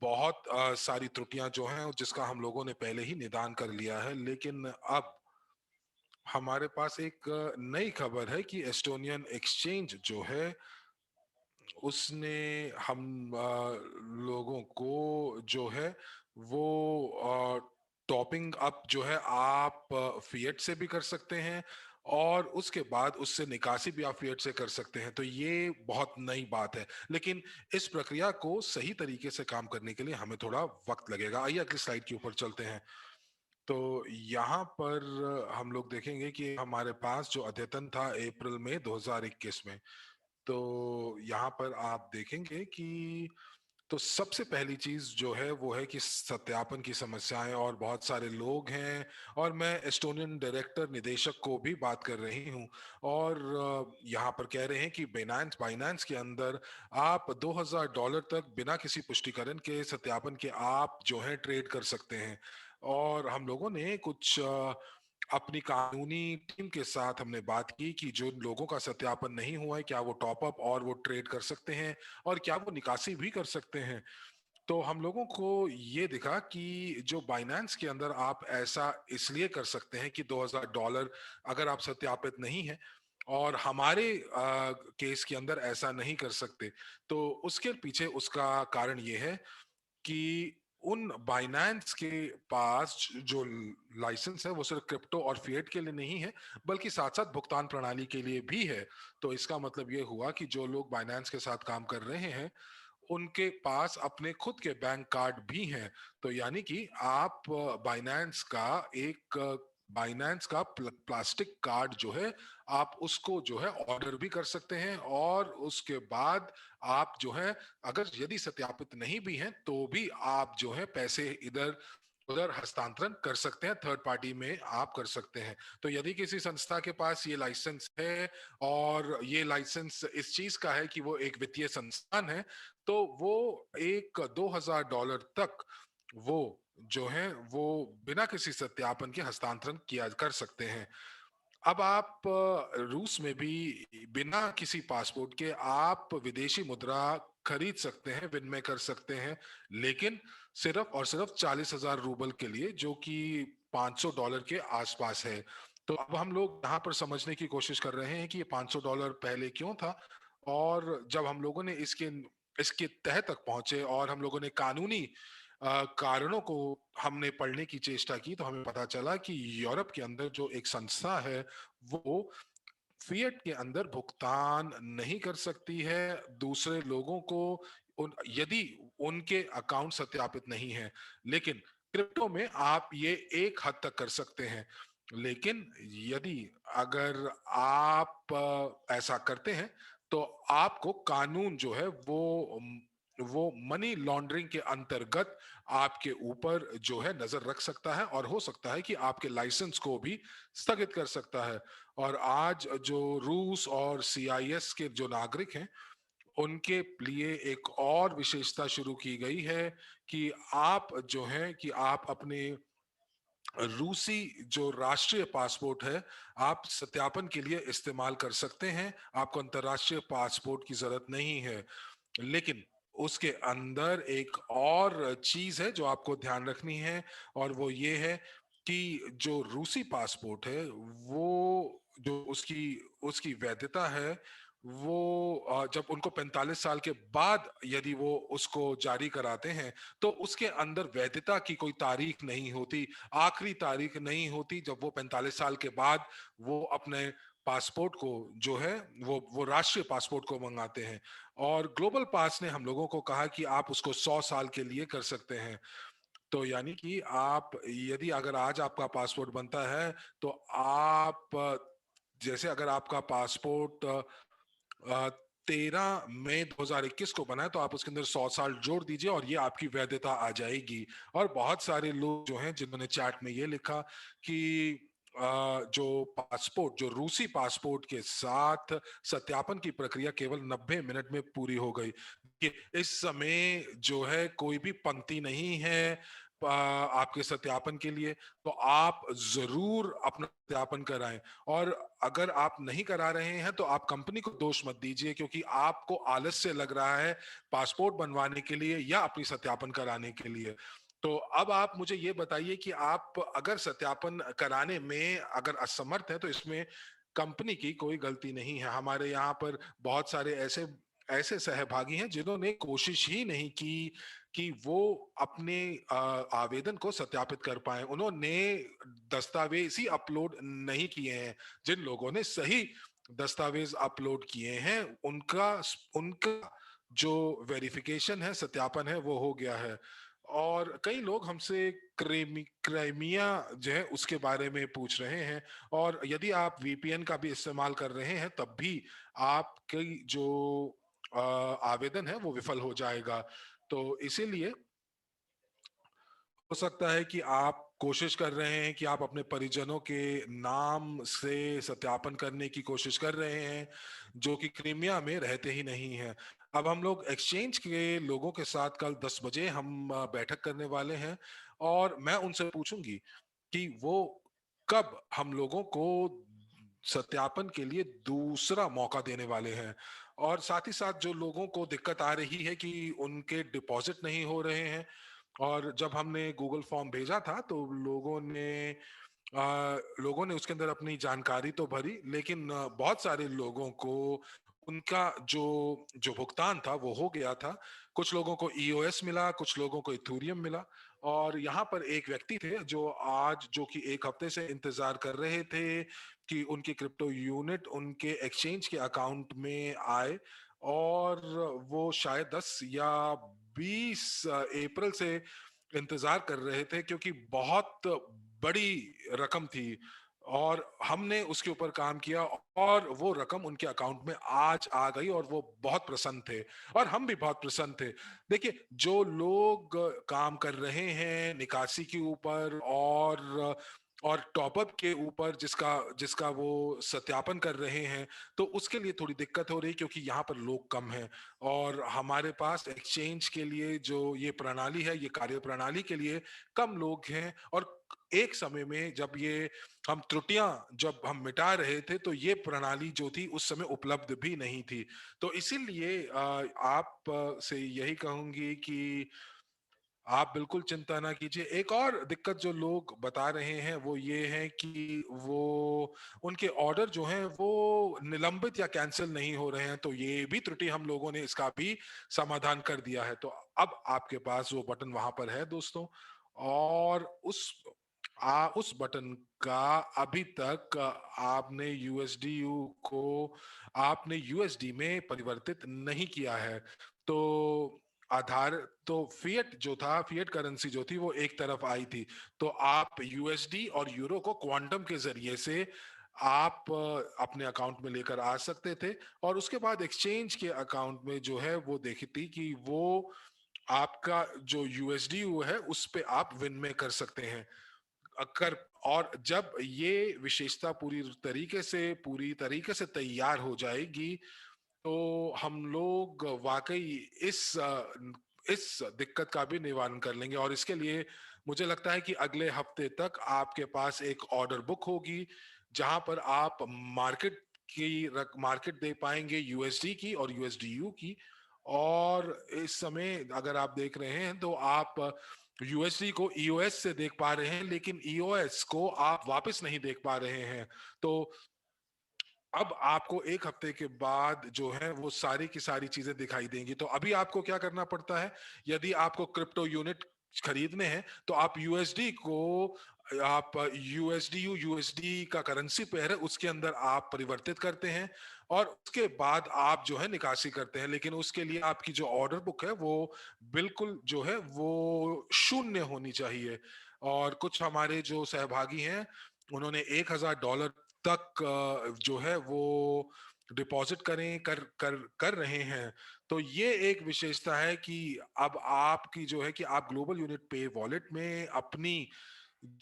बहुत सारी त्रुटियां जो हैं जिसका हम लोगों ने पहले ही निदान कर लिया है, लेकिन अब हमारे पास एक नई खबर है कि एस्टोनियन एक्सचेंज जो है उसने हम लोगों को जो है वो टॉपिंग अप जो है आप फिएट से भी कर सकते हैं, और उसके बाद उससे निकासी भी आप फिएट से कर सकते हैं। तो ये बहुत नई बात है, लेकिन इस प्रक्रिया को सही तरीके से काम करने के लिए हमें थोड़ा वक्त लगेगा। आइए अगली स्लाइड के ऊपर चलते हैं। तो यहाँ पर हम लोग देखेंगे कि हमारे पास जो अद्यतन था अप्रैल में 2021 में, तो यहाँ पर आप देखेंगे कि तो सबसे पहली चीज जो है वो है कि सत्यापन की समस्याएं, और बहुत सारे लोग हैं, और मैं एस्टोनियन डायरेक्टर निदेशक को भी बात कर रही हूँ, और यहाँ पर कह रहे हैं कि बाइनेंस बाइनेंस के अंदर आप $2000 तक बिना किसी पुष्टिकरण के सत्यापन के आप जो है ट्रेड कर सकते हैं। और हम लोगों ने कुछ अपनी कानूनी टीम के साथ हमने बात की कि जो लोगों का सत्यापन नहीं हुआ है क्या वो टॉप अप और वो ट्रेड कर सकते हैं, और क्या वो निकासी भी कर सकते हैं। तो हम लोगों को ये दिखा कि जो बाइनेंस के अंदर आप ऐसा इसलिए कर सकते हैं कि $2000 अगर आप सत्यापित नहीं है, और हमारे केस के अंदर ऐसा नहीं कर सकते। तो उसके पीछे उसका कारण ये है कि उन बाइनेंस के पास जो लाइसेंस है वो सिर्फ क्रिप्टो और फिएट के लिए नहीं है, बल्कि साथ साथ भुगतान प्रणाली के लिए भी है। तो इसका मतलब ये हुआ कि जो लोग बाइनेंस के साथ काम कर रहे हैं उनके पास अपने खुद के बैंक कार्ड भी हैं। तो यानी कि आप बाइनेंस का प्लास्टिक कार्ड जो है आप उसको जो है ऑर्डर भी कर सकते हैं, और उसके बाद आप जो है अगर यदि सत्यापित नहीं भी हैं तो भी आप जो है पैसे इधर उधर हस्तांतरण कर सकते हैं, थर्ड पार्टी में आप कर सकते हैं। तो यदि किसी संस्था के पास ये लाइसेंस है, और ये लाइसेंस इस चीज का है कि वो एक वित्तीय संस्थान है, तो वो एक $2000 तक वो जो है वो बिना किसी सत्यापन के हस्तांतरण किया कर सकते हैं। अब आप रूस में भी बिना किसी पासपोर्ट के आप विदेशी मुद्रा खरीद सकते हैं, विनिमय कर सकते हैं, लेकिन सिर्फ और सिर्फ 40,000 रूबल के लिए, जो कि $500 के आसपास है। तो अब हम लोग यहाँ पर समझने की कोशिश कर रहे हैं कि ये $500 पहले क्यों था, और जब हम लोगों ने इसके इसके तह तक पहुंचे और हम लोगों ने कानूनी कारणों को हमने पढ़ने की चेष्टा की, तो हमें पता चला कि यूरोप के अंदर जो एक संस्था है वो फिएट के अंदर भुगतान नहीं कर सकती है दूसरे लोगों को, यदि उनके अकाउंट सत्यापित नहीं है। लेकिन क्रिप्टो में आप ये एक हद तक कर सकते हैं। लेकिन यदि अगर आप ऐसा करते हैं तो आपको कानून जो है वो वो मनी लॉन्ड्रिंग के अंतर्गत आपके ऊपर जो है नजर रख सकता है और हो सकता है कि आपके लाइसेंस को भी स्थगित कर सकता है। और आज जो रूस और सीआईएस के जो नागरिक हैं उनके लिए एक और विशेषता शुरू की गई है कि आप जो है कि आप अपने रूसी जो राष्ट्रीय पासपोर्ट है आप सत्यापन के लिए इस्तेमाल कर सकते हैं। आपको अंतर्राष्ट्रीय पासपोर्ट की जरूरत नहीं है। लेकिन उसके अंदर एक और चीज है जो आपको ध्यान रखनी है, और वो ये है कि जो रूसी पासपोर्ट है वो जो उसकी उसकी वैधता है वो जब उनको 45 साल के बाद यदि वो उसको जारी कराते हैं तो उसके अंदर वैधता की कोई तारीख नहीं होती, आखिरी तारीख नहीं होती। जब वो 45 साल के बाद वो अपने पासपोर्ट को जो है वो राष्ट्रीय पासपोर्ट को मंगाते हैं। और ग्लोबल पास ने हम लोगों को कहा कि आप उसको 100 साल के लिए कर सकते हैं। तो यानी कि आप यदि अगर आज आपका पासपोर्ट बनता है तो आप जैसे अगर आपका पासपोर्ट 13 मई 2021 को बना है तो आप उसके अंदर 100 साल जोड़ दीजिए और ये आपकी वैधता आ जाएगी। और बहुत सारे लोग जो हैं जिन्होंने चैट में ये लिखा कि जो पासपोर्ट जो रूसी पासपोर्ट के साथ सत्यापन की प्रक्रिया केवल 90 मिनट में पूरी हो गई कि इस समय जो है कोई भी पंक्ति नहीं है आपके सत्यापन के लिए। तो आप जरूर अपना सत्यापन कराएं। और अगर आप नहीं करा रहे हैं तो आप कंपनी को दोष मत दीजिए क्योंकि आपको आलस्य लग रहा है पासपोर्ट बनवाने के लिए या अपनी सत्यापन कराने के लिए। तो अब आप मुझे ये बताइए कि आप अगर सत्यापन कराने में अगर असमर्थ है तो इसमें कंपनी की कोई गलती नहीं है। हमारे यहाँ पर बहुत सारे ऐसे ऐसे सहभागी हैं जिन्होंने कोशिश ही नहीं की कि वो अपने आवेदन को सत्यापित कर पाए। उन्होंने दस्तावेज ही अपलोड नहीं किए हैं। जिन लोगों ने सही दस्तावेज अपलोड किए हैं उनका उनका जो वेरिफिकेशन है सत्यापन है वो हो गया है। और कई लोग हमसे क्राइमिया जो है उसके बारे में पूछ रहे हैं। और यदि आप वीपीएन का भी इस्तेमाल कर रहे हैं तब भी आपकी जो आवेदन है वो विफल हो जाएगा। तो इसीलिए हो सकता है कि आप कोशिश कर रहे हैं कि आप अपने परिजनों के नाम से सत्यापन करने की कोशिश कर रहे हैं जो कि क्रीमिया में रहते ही नहीं हैं। अब हम लोग एक्सचेंज के लोगों के साथ कल 10 बजे हम बैठक करने वाले हैं और मैं उनसे पूछूंगी कि वो कब हम लोगों को सत्यापन के लिए दूसरा मौका देने वाले हैं। और साथ ही साथ जो लोगों को दिक्कत आ रही है कि उनके डिपॉजिट नहीं हो रहे हैं, और जब हमने गूगल फॉर्म भेजा था तो लोगों ने उसके अंदर अपनी जानकारी तो भरी लेकिन बहुत सारे लोगों को उनका जो जो भुगतान था वो हो गया था। कुछ लोगों को ईओएस मिला, कुछ लोगों को इथूरियम मिला। और यहाँ पर एक व्यक्ति थे जो आज जो कि एक हफ्ते से इंतजार कर रहे थे कि उनकी क्रिप्टो यूनिट उनके एक्सचेंज के अकाउंट में आए। और वो शायद 10 या 20 अप्रैल से इंतजार कर रहे थे क्योंकि बहुत बड़ी रकम थी और हमने उसके ऊपर काम किया और वो रकम उनके अकाउंट में आज आ गई और वो बहुत प्रसन्न थे और हम भी बहुत प्रसन्न थे। देखिए जो लोग काम कर रहे हैं निकासी के ऊपर और टॉपअप के ऊपर जिसका जिसका वो सत्यापन कर रहे हैं तो उसके लिए थोड़ी दिक्कत हो रही है क्योंकि यहाँ पर लोग कम हैं। और हमारे पास एक्सचेंज के लिए जो ये प्रणाली है ये कार्य प्रणाली के लिए कम लोग हैं। और एक समय में जब ये हम त्रुटियां जब हम मिटा रहे थे तो ये प्रणाली जो थी उस समय उपलब्ध भी नहीं थी। तो इसीलिए आप से यही कहूंगी कि आप बिल्कुल चिंता ना कीजिए। एक और दिक्कत जो लोग बता रहे हैं वो ये है कि वो उनके ऑर्डर जो हैं वो निलंबित या कैंसिल नहीं हो रहे हैं। तो ये भी त्रुटि हम लोगों ने इसका भी समाधान कर दिया है। तो अब आपके पास वो बटन वहां पर है दोस्तों, और उस बटन का अभी तक आपने यूएसडीयू को आपने यूएसडी में परिवर्तित नहीं किया है। तो आधार तो फिएट जो था फिएट करेंसी जो थी वो एक तरफ आई थी। तो आप यूएसडी और यूरो को क्वांटम के जरिए से आप अपने अकाउंट में लेकर आ सकते थे, और उसके बाद एक्सचेंज के अकाउंट में जो है वो देखी थी कि वो आपका जो यूएसडीयू है उस पे आप विनिमय कर सकते हैं। कर और जब ये विशेषता पूरी तरीके से तैयार हो जाएगी, तो हम लोग वाकई इस दिक्कत का भी निवारण कर लेंगे। और इसके लिए मुझे लगता है कि अगले हफ्ते तक आपके पास एक ऑर्डर बुक होगी, जहां पर आप मार्केट दे पाएंगे यूएसडी की और यूएसडीयू की। और इस समय अगर आप देख रहे हैं तो आप यूएसडी को ईओएस से देख पा रहे हैं, लेकिन ईओएस को आप वापस नहीं देख पा रहे हैं। तो अब आपको एक हफ्ते के बाद जो है वो सारी की सारी चीजें दिखाई देंगी। तो अभी आपको क्या करना पड़ता है, यदि आपको क्रिप्टो यूनिट खरीदने हैं तो आप यूएसडीयू यूएसडी का करेंसी पेयर है उसके अंदर आप परिवर्तित करते हैं, और उसके बाद आप जो है निकासी करते हैं। लेकिन उसके लिए आपकी जो ऑर्डर बुक है वो बिल्कुल जो है वो शून्य होनी चाहिए। और कुछ हमारे जो सहभागी हैं उन्होंने $1,000 तक जो है वो डिपॉजिट करें कर कर कर रहे हैं। तो ये एक विशेषता है कि अब आपकी जो है कि आप ग्लोबल यूनिट पे वॉलेट में अपनी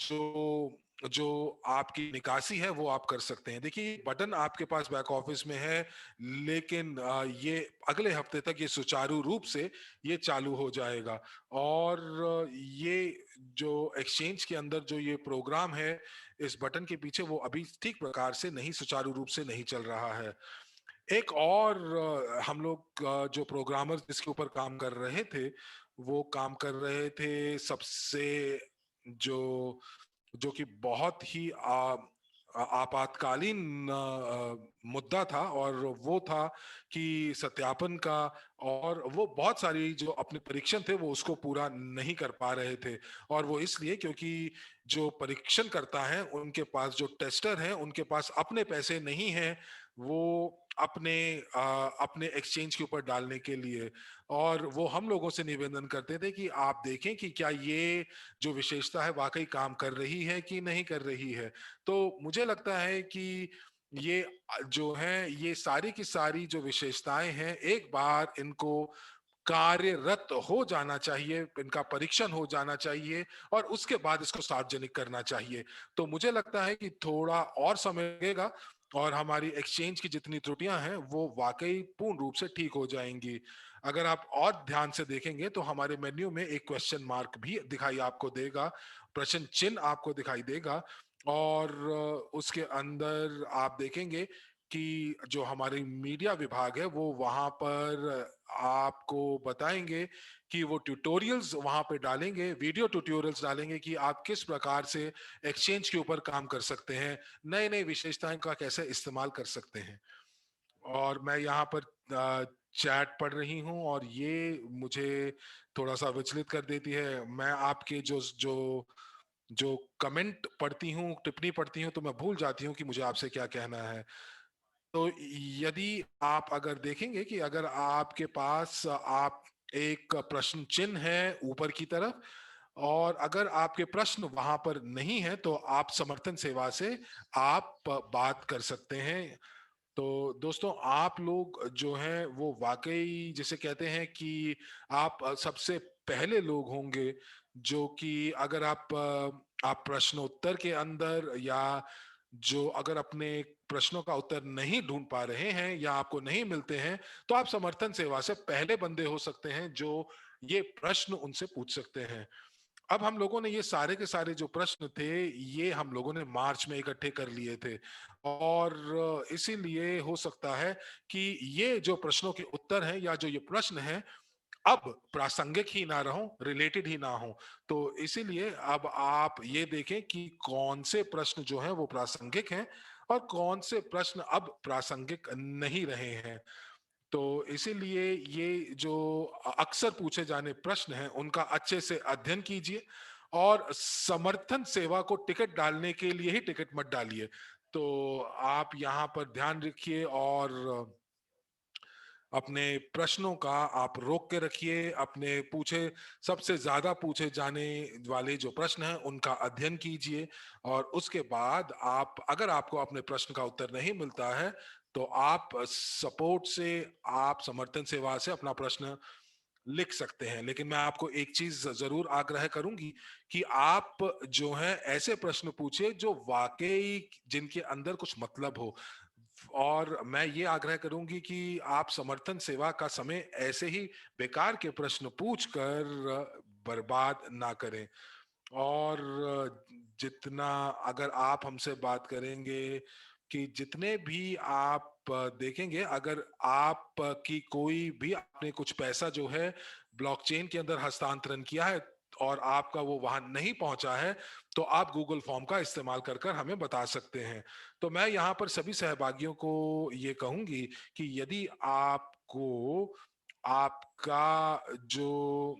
जो जो आपकी निकासी है वो आप कर सकते हैं। देखिए बटन आपके पास बैक ऑफिस में है, लेकिन ये अगले हफ्ते तक ये सुचारू रूप से ये चालू हो जाएगा। और ये जो एक्सचेंज के अंदर जो ये प्रोग्राम है इस बटन के पीछे, वो अभी ठीक प्रकार से नहीं, सुचारू रूप से नहीं चल रहा है। एक और हम लोग जो प्रोग्रामर जिसके ऊपर काम कर रहे थे, वो काम कर रहे थे सबसे जो जो कि बहुत ही आपातकालीन मुद्दा था, और वो था कि सत्यापन का। और वो बहुत सारी जो अपने परीक्षण थे वो उसको पूरा नहीं कर पा रहे थे। और वो इसलिए क्योंकि जो परीक्षण करता है उनके पास, जो टेस्टर हैं उनके पास अपने पैसे नहीं हैं वो अपने अपने एक्सचेंज के ऊपर डालने के लिए। और वो हम लोगों से निवेदन करते थे कि आप देखें कि क्या ये जो विशेषता है वाकई काम कर रही है कि नहीं कर रही है। तो मुझे लगता है कि ये जो है ये सारी की सारी जो विशेषताएं हैं, एक बार इनको कार्यरत हो जाना चाहिए, इनका परीक्षण हो जाना चाहिए, और उसके बाद इसको सार्वजनिक करना चाहिए। तो मुझे लगता है कि थोड़ा और समय लगेगा और हमारी एक्सचेंज की जितनी त्रुटियां हैं वो वाकई पूर्ण रूप से ठीक हो जाएंगी। अगर आप और ध्यान से देखेंगे तो हमारे मेन्यू में एक क्वेश्चन मार्क भी दिखाई आपको देगा, प्रश्न चिन्ह आपको दिखाई देगा। और उसके अंदर आप देखेंगे कि जो हमारे मीडिया विभाग है वो वहां पर आपको बताएंगे कि वो ट्यूटोरियल्स वहां पे डालेंगे, वीडियो ट्यूटोरियल्स डालेंगे कि आप किस प्रकार से एक्सचेंज के ऊपर काम कर सकते हैं, नए नए विशेषताएं का कैसे इस्तेमाल कर सकते हैं। और मैं यहाँ पर चैट पढ़ रही हूँ और ये मुझे थोड़ा सा विचलित कर देती है। मैं आपके जो जो जो कमेंट पढ़ती हूँ, टिप्पणी पढ़ती हूँ, तो मैं भूल जाती हूँ कि मुझे आपसे क्या कहना है। तो यदि आप अगर देखेंगे कि अगर आपके पास आप एक प्रश्न चिन्ह है ऊपर की तरफ, और अगर आपके प्रश्न वहां पर नहीं है तो आप समर्थन सेवा से आप बात कर सकते हैं। तो दोस्तों आप लोग जो हैं वो वाकई जिसे कहते हैं कि आप सबसे पहले लोग होंगे जो कि अगर आप प्रश्नोत्तर के अंदर, या जो अगर अपने प्रश्नों का उत्तर नहीं ढूंढ पा रहे हैं या आपको नहीं मिलते हैं, तो आप समर्थन सेवा से पहले बंदे हो सकते हैं जो ये प्रश्न उनसे पूछ सकते हैं। अब हम लोगों ने ये सारे के सारे जो प्रश्न थे ये हम लोगों ने मार्च में इकट्ठे कर लिए थे, और इसीलिए हो सकता है कि ये जो प्रश्नों के उत्तर हैं या जो ये प्रश्न हैं अब प्रासंगिक ही ना रहो, रिलेटेड ही ना हो। तो इसीलिए अब आप ये देखें कि कौन से प्रश्न जो हैं वो प्रासंगिक हैं और कौन से प्रश्न अब प्रासंगिक नहीं रहे हैं। तो इसीलिए ये जो अक्सर पूछे जाने प्रश्न हैं उनका अच्छे से अध्ययन कीजिए, और समर्थन सेवा को टिकट डालने के लिए ही टिकट मत डालिए। तो आप यहाँ पर ध्यान रखिए, और अपने प्रश्नों का आप रोक के रखिए, अपने पूछे सबसे ज्यादा पूछे जाने वाले जो प्रश्न हैं उनका अध्ययन कीजिए, और उसके बाद आप, अगर आपको अपने प्रश्न का उत्तर नहीं मिलता है, तो आप सपोर्ट से, आप समर्थन सेवा से अपना प्रश्न लिख सकते हैं। लेकिन मैं आपको एक चीज जरूर आग्रह करूंगी कि आप जो है ऐसे प्रश्न पूछे जो वाकई जिनके अंदर कुछ मतलब हो, और मैं ये आग्रह करूंगी कि आप समर्थन सेवा का समय ऐसे ही बेकार के प्रश्न पूछकर बर्बाद ना करें। और जितना, अगर आप हमसे बात करेंगे कि जितने भी आप देखेंगे, अगर आप की कोई भी, आपने कुछ पैसा जो है ब्लॉकचेन के अंदर हस्तांतरण किया है और आपका वो वहां नहीं पहुंचा है, तो आप गूगल फॉर्म का इस्तेमाल कर कर हमें बता सकते हैं। तो मैं यहाँ पर सभी सहभागियों को ये कहूंगी कि यदि आपको आपका जो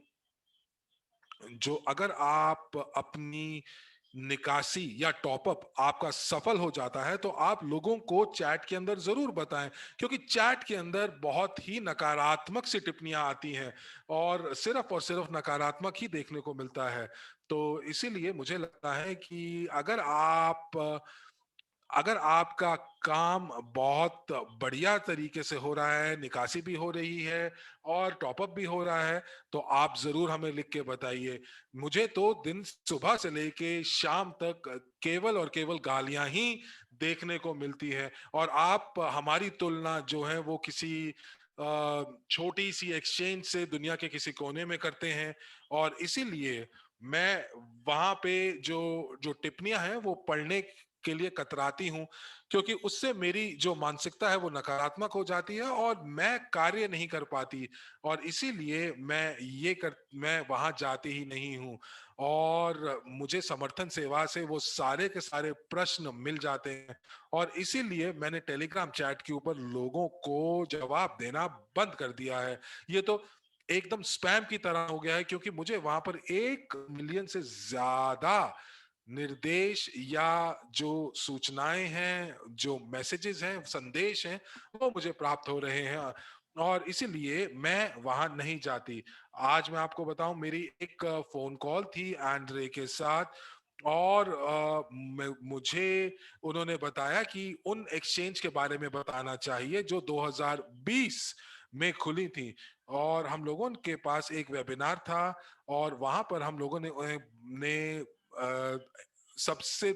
जो अगर आप अपनी निकासी या टॉपअप आपका सफल हो जाता है, तो आप लोगों को चैट के अंदर जरूर बताएं, क्योंकि चैट के अंदर बहुत ही नकारात्मक सी टिप्पणियां आती हैं और सिर्फ नकारात्मक ही देखने को मिलता है। तो इसीलिए मुझे लगता है कि अगर आपका काम बहुत बढ़िया तरीके से हो रहा है, निकासी भी हो रही है और टॉपअप भी हो रहा है, तो आप जरूर हमें लिख के बताइए। मुझे तो दिन सुबह से लेके शाम तक केवल और केवल गालियां ही देखने को मिलती है, और आप हमारी तुलना जो है वो किसी छोटी सी एक्सचेंज से दुनिया के किसी कोने में करते हैं। और इसीलिए मैं वहां पे जो जो टिप्पणियां हैं वो पढ़ने के लिए कतराती हूं, क्योंकि उससे मेरी जो मानसिकता है वो नकारात्मक हो जाती है और मैं कार्य नहीं कर पाती। और इसीलिए मैं वहां जाती ही नहीं हूं, और मुझे समर्थन सेवा से वो सारे के सारे प्रश्न मिल जाते हैं। और इसीलिए मैंने टेलीग्राम चैट के ऊपर लोगों को जवाब देना बंद कर दिया है। ये तो एकदम स्पैम की तरह हो गया है, क्योंकि मुझे वहां पर 1 मिलियन से ज्यादा निर्देश या जो सूचनाएं हैं, जो मैसेजेस हैं, संदेश हैं, वो मुझे प्राप्त हो रहे हैं, और इसीलिए मैं वहां नहीं जाती। आज मैं आपको बताऊं, मेरी एक फोन कॉल थी एंड्रे के साथ, और मुझे उन्होंने बताया कि उन एक्सचेंज के बारे में बताना चाहिए जो 2020 में खुली थी, और हम लोगों के पास एक वेबिनार था, और वहां पर हम लोगों ने अ, सबसे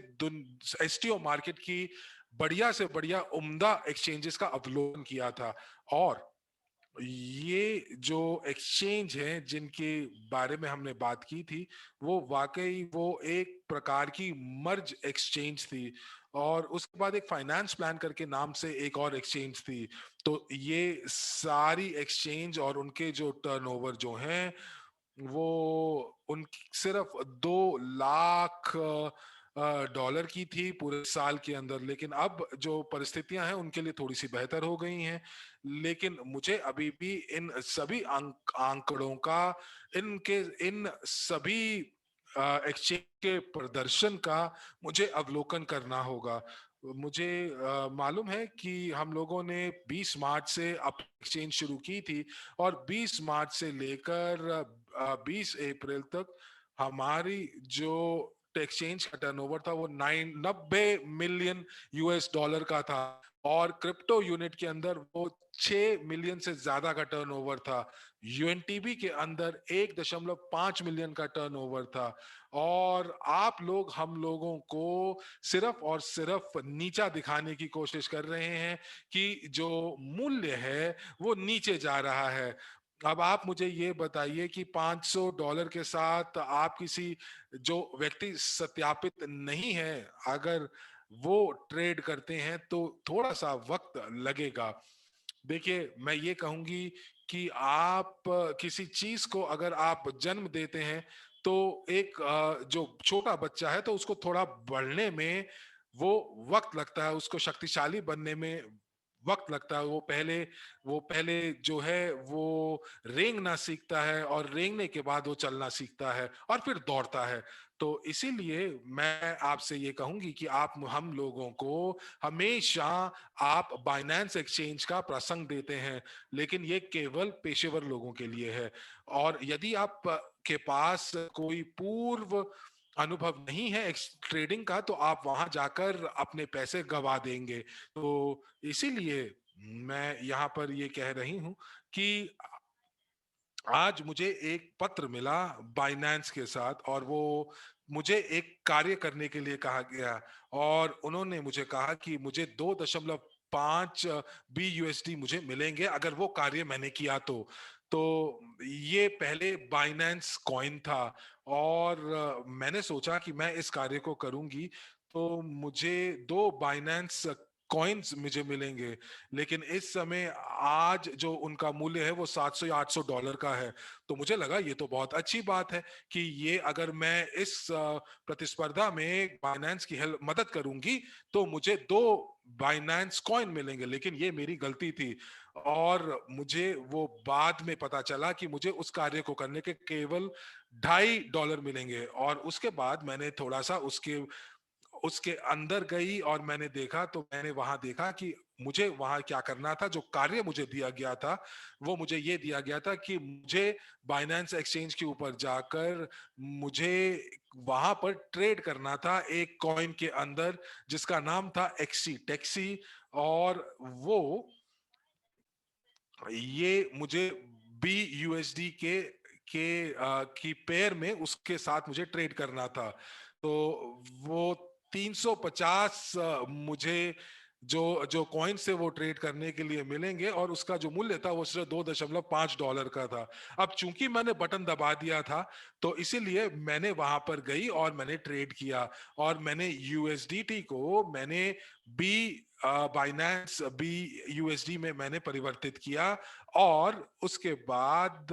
एसटीओ मार्केट की बढ़िया से बढ़िया उम्दा एक्सचेंजेस का अवलोकन किया था। और ये जो एक्सचेंज है जिनके बारे में हमने बात की थी, वो वाकई वो एक प्रकार की मर्ज एक्सचेंज थी। और उसके बाद एक फाइनेंस प्लान करके नाम से एक और एक्सचेंज थी। तो ये सारी एक्सचेंज और उनके जो टर्नओवर जो हैं, वो उन सिर्फ 2 लाख डॉलर की थी पूरे साल के अंदर। लेकिन अब जो परिस्थितियां हैं उनके लिए थोड़ी सी बेहतर हो गई हैं। लेकिन मुझे अभी भी इन सभी आंकड़ों का, इनके इन सभी एक्सचेंज के प्रदर्शन का मुझे अवलोकन करना होगा। मुझे मालूम है कि हम लोगों ने 20 मार्च से अप एक्सचेंज शुरू की थी, और 20 मार्च से लेकर 20 अप्रैल तक हमारी जो एक्सचेंज का टर्नओवर था वो 90 मिलियन यूएस डॉलर का था, और क्रिप्टो यूनिट के अंदर वो 6 मिलियन से ज्यादा का टर्नओवर था। यूएनटीबी के अंदर 1.5 मिलियन का टर्नओवर था। और आप लोग हम लोगों को सिर्फ और सिर्फ नीचा दिखाने की कोशिश कर रहे हैं कि जो मूल्य है वो नीचे जा रहा है। अब आप मुझे ये बताइए कि $500 के साथ आप किसी, जो व्यक्ति सत्यापित नहीं है, अगर वो ट्रेड करते हैं तो थोड़ा सा वक्त लगेगा। देखिए, मैं ये कहूंगी कि आप किसी चीज को अगर आप जन्म देते हैं, तो एक जो छोटा बच्चा है तो उसको थोड़ा बढ़ने में वो वक्त लगता है, उसको शक्तिशाली बनने में वक्त लगता है। वो पहले जो है वो रेंगना सीखता है, और रेंगने के बाद वो चलना सीखता है और फिर दौड़ता है। तो इसीलिए मैं आपसे ये कहूंगी कि आप हम लोगों को हमेशा, आप बाइनेंस एक्सचेंज का प्रसंग देते हैं, लेकिन ये केवल पेशेवर लोगों के लिए है। और यदि आप के पास कोई पूर्व अनुभव नहीं है ट्रेडिंग का, तो आप वहां जाकर अपने पैसे गवा देंगे। तो इसीलिए मैं यहाँ पर ये कह रही हूं कि आज मुझे एक पत्र मिला बाइनेंस के साथ, और वो मुझे एक कार्य करने के लिए कहा गया, और उन्होंने मुझे कहा कि मुझे 2.5 BUSD मुझे मिलेंगे अगर वो कार्य मैंने किया तो ये पहले बाइनेंस कॉइन था, और मैंने सोचा कि मैं इस कार्य को करूंगी तो मुझे 2 बाइनेंस कॉइन्स मुझे मिलेंगे। लेकिन इस समय आज जो उनका मूल्य है वो 700 या $800 का है। तो मुझे लगा ये तो बहुत अच्छी बात है कि ये अगर मैं इस प्रतिस्पर्धा में बाइनेंस की हेल्प मदद करूंगी तो मुझे 2 बाइनेंस कॉइन मिलेंगे। लेकिन ये मेरी गलती थी, और मुझे वो बाद में पता चला कि मुझे उस कार्य को करने के केवल $2.5 मिलेंगे। और उसके बाद मैंने थोड़ा सा उसके उसके अंदर गई और मैंने देखा, तो मैंने वहां देखा कि मुझे वहां क्या करना था। जो कार्य मुझे दिया गया था वो मुझे ये दिया गया था कि मुझे बाइनेंस एक्सचेंज के ऊपर जाकर मुझे वहां पर ट्रेड करना था एक कॉइन के अंदर जिसका नाम था एक्सी टैक्सी। और वो ये मुझे BUSD की पेयर में उसके साथ मुझे ट्रेड करना था। तो वो 350 मुझे जो जो कॉइन से वो ट्रेड करने के लिए मिलेंगे, और उसका जो मूल्य था वो सिर्फ $2.5 का था। अब चूंकि मैंने बटन दबा दिया था, तो इसीलिए मैंने वहां पर गई और मैंने ट्रेड किया, और मैंने USDT को मैंने बी बाइनेंस BUSD में मैंने परिवर्तित किया। और उसके बाद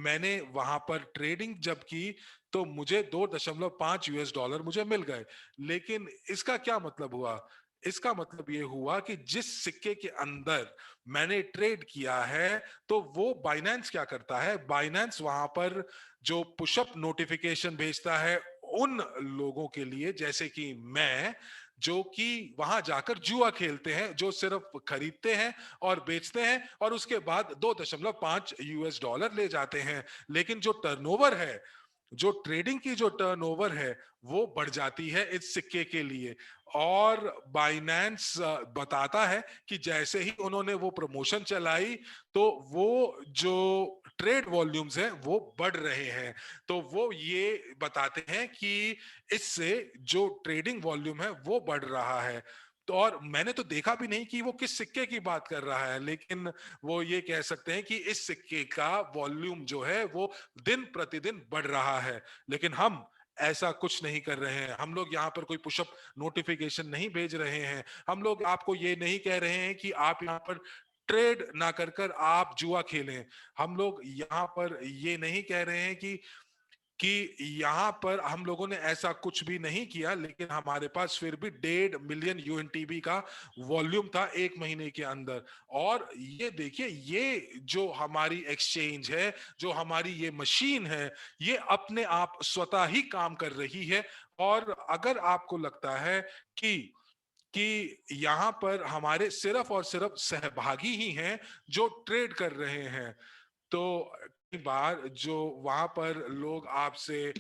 मैंने वहां पर ट्रेडिंग जब की तो मुझे $2.5 मुझे मिल गए। लेकिन इसका क्या मतलब हुआ? इसका मतलब ये हुआ कि जिस सिक्के के अंदर मैंने ट्रेड किया है, तो वो बाइनेंस क्या करता है, बाइनेंस वहां पर जो पुशअप नोटिफिकेशन भेजता है उन लोगों के लिए, जैसे कि मैं, जो कि वहां जाकर जुआ खेलते हैं, जो सिर्फ खरीदते हैं और बेचते हैं और उसके बाद $2.5 ले जाते हैं। लेकिन जो टर्नओवर है, जो ट्रेडिंग की जो टर्नओवर है, वो बढ़ जाती है इस सिक्के के लिए। और बाइनेंस बताता है कि जैसे ही उन्होंने वो प्रमोशन चलाई, तो वो जो ट्रेड वॉल्यूम्स हैं वो बढ़ रहे हैं। तो वो ये बताते हैं कि इससे जो ट्रेडिंग वॉल्यूम है वो बढ़ रहा है। तो और मैंने तो देखा भी नहीं कि वो किस सिक्के की बात कर रहा है, लेकिन वो ये कह सकते हैं कि इस सिक्के का वॉल्यूम जो है वो दिन प्रतिदिन बढ़ रहा है। लेकिन हम ऐसा कुछ नहीं कर रहे हैं। हम लोग यहाँ पर कोई पुशअप नोटिफिकेशन नहीं भेज रहे हैं। हम लोग आपको ये नहीं कह रहे हैं कि आप यहाँ पर ट्रेड ना कर कर आप जुआ खेलें। हम लोग यहाँ पर ये नहीं कह रहे हैं कि यहाँ पर हम लोगों ने ऐसा कुछ भी नहीं किया, लेकिन हमारे पास फिर भी 1.5 मिलियन UNTB का वॉल्यूम था एक महीने के अंदर। और ये देखिए, ये जो हमारी एक्सचेंज है, जो हमारी ये मशीन है, ये अपने आप स्वतः ही काम कर रही है। और अगर आपको लगता है कि यहाँ पर हमारे सिर्फ और सिर्फ सहभागी ही हैं जो ट्रेड कर रहे हैं, तो कई बार जो वहां पर लोग आपसे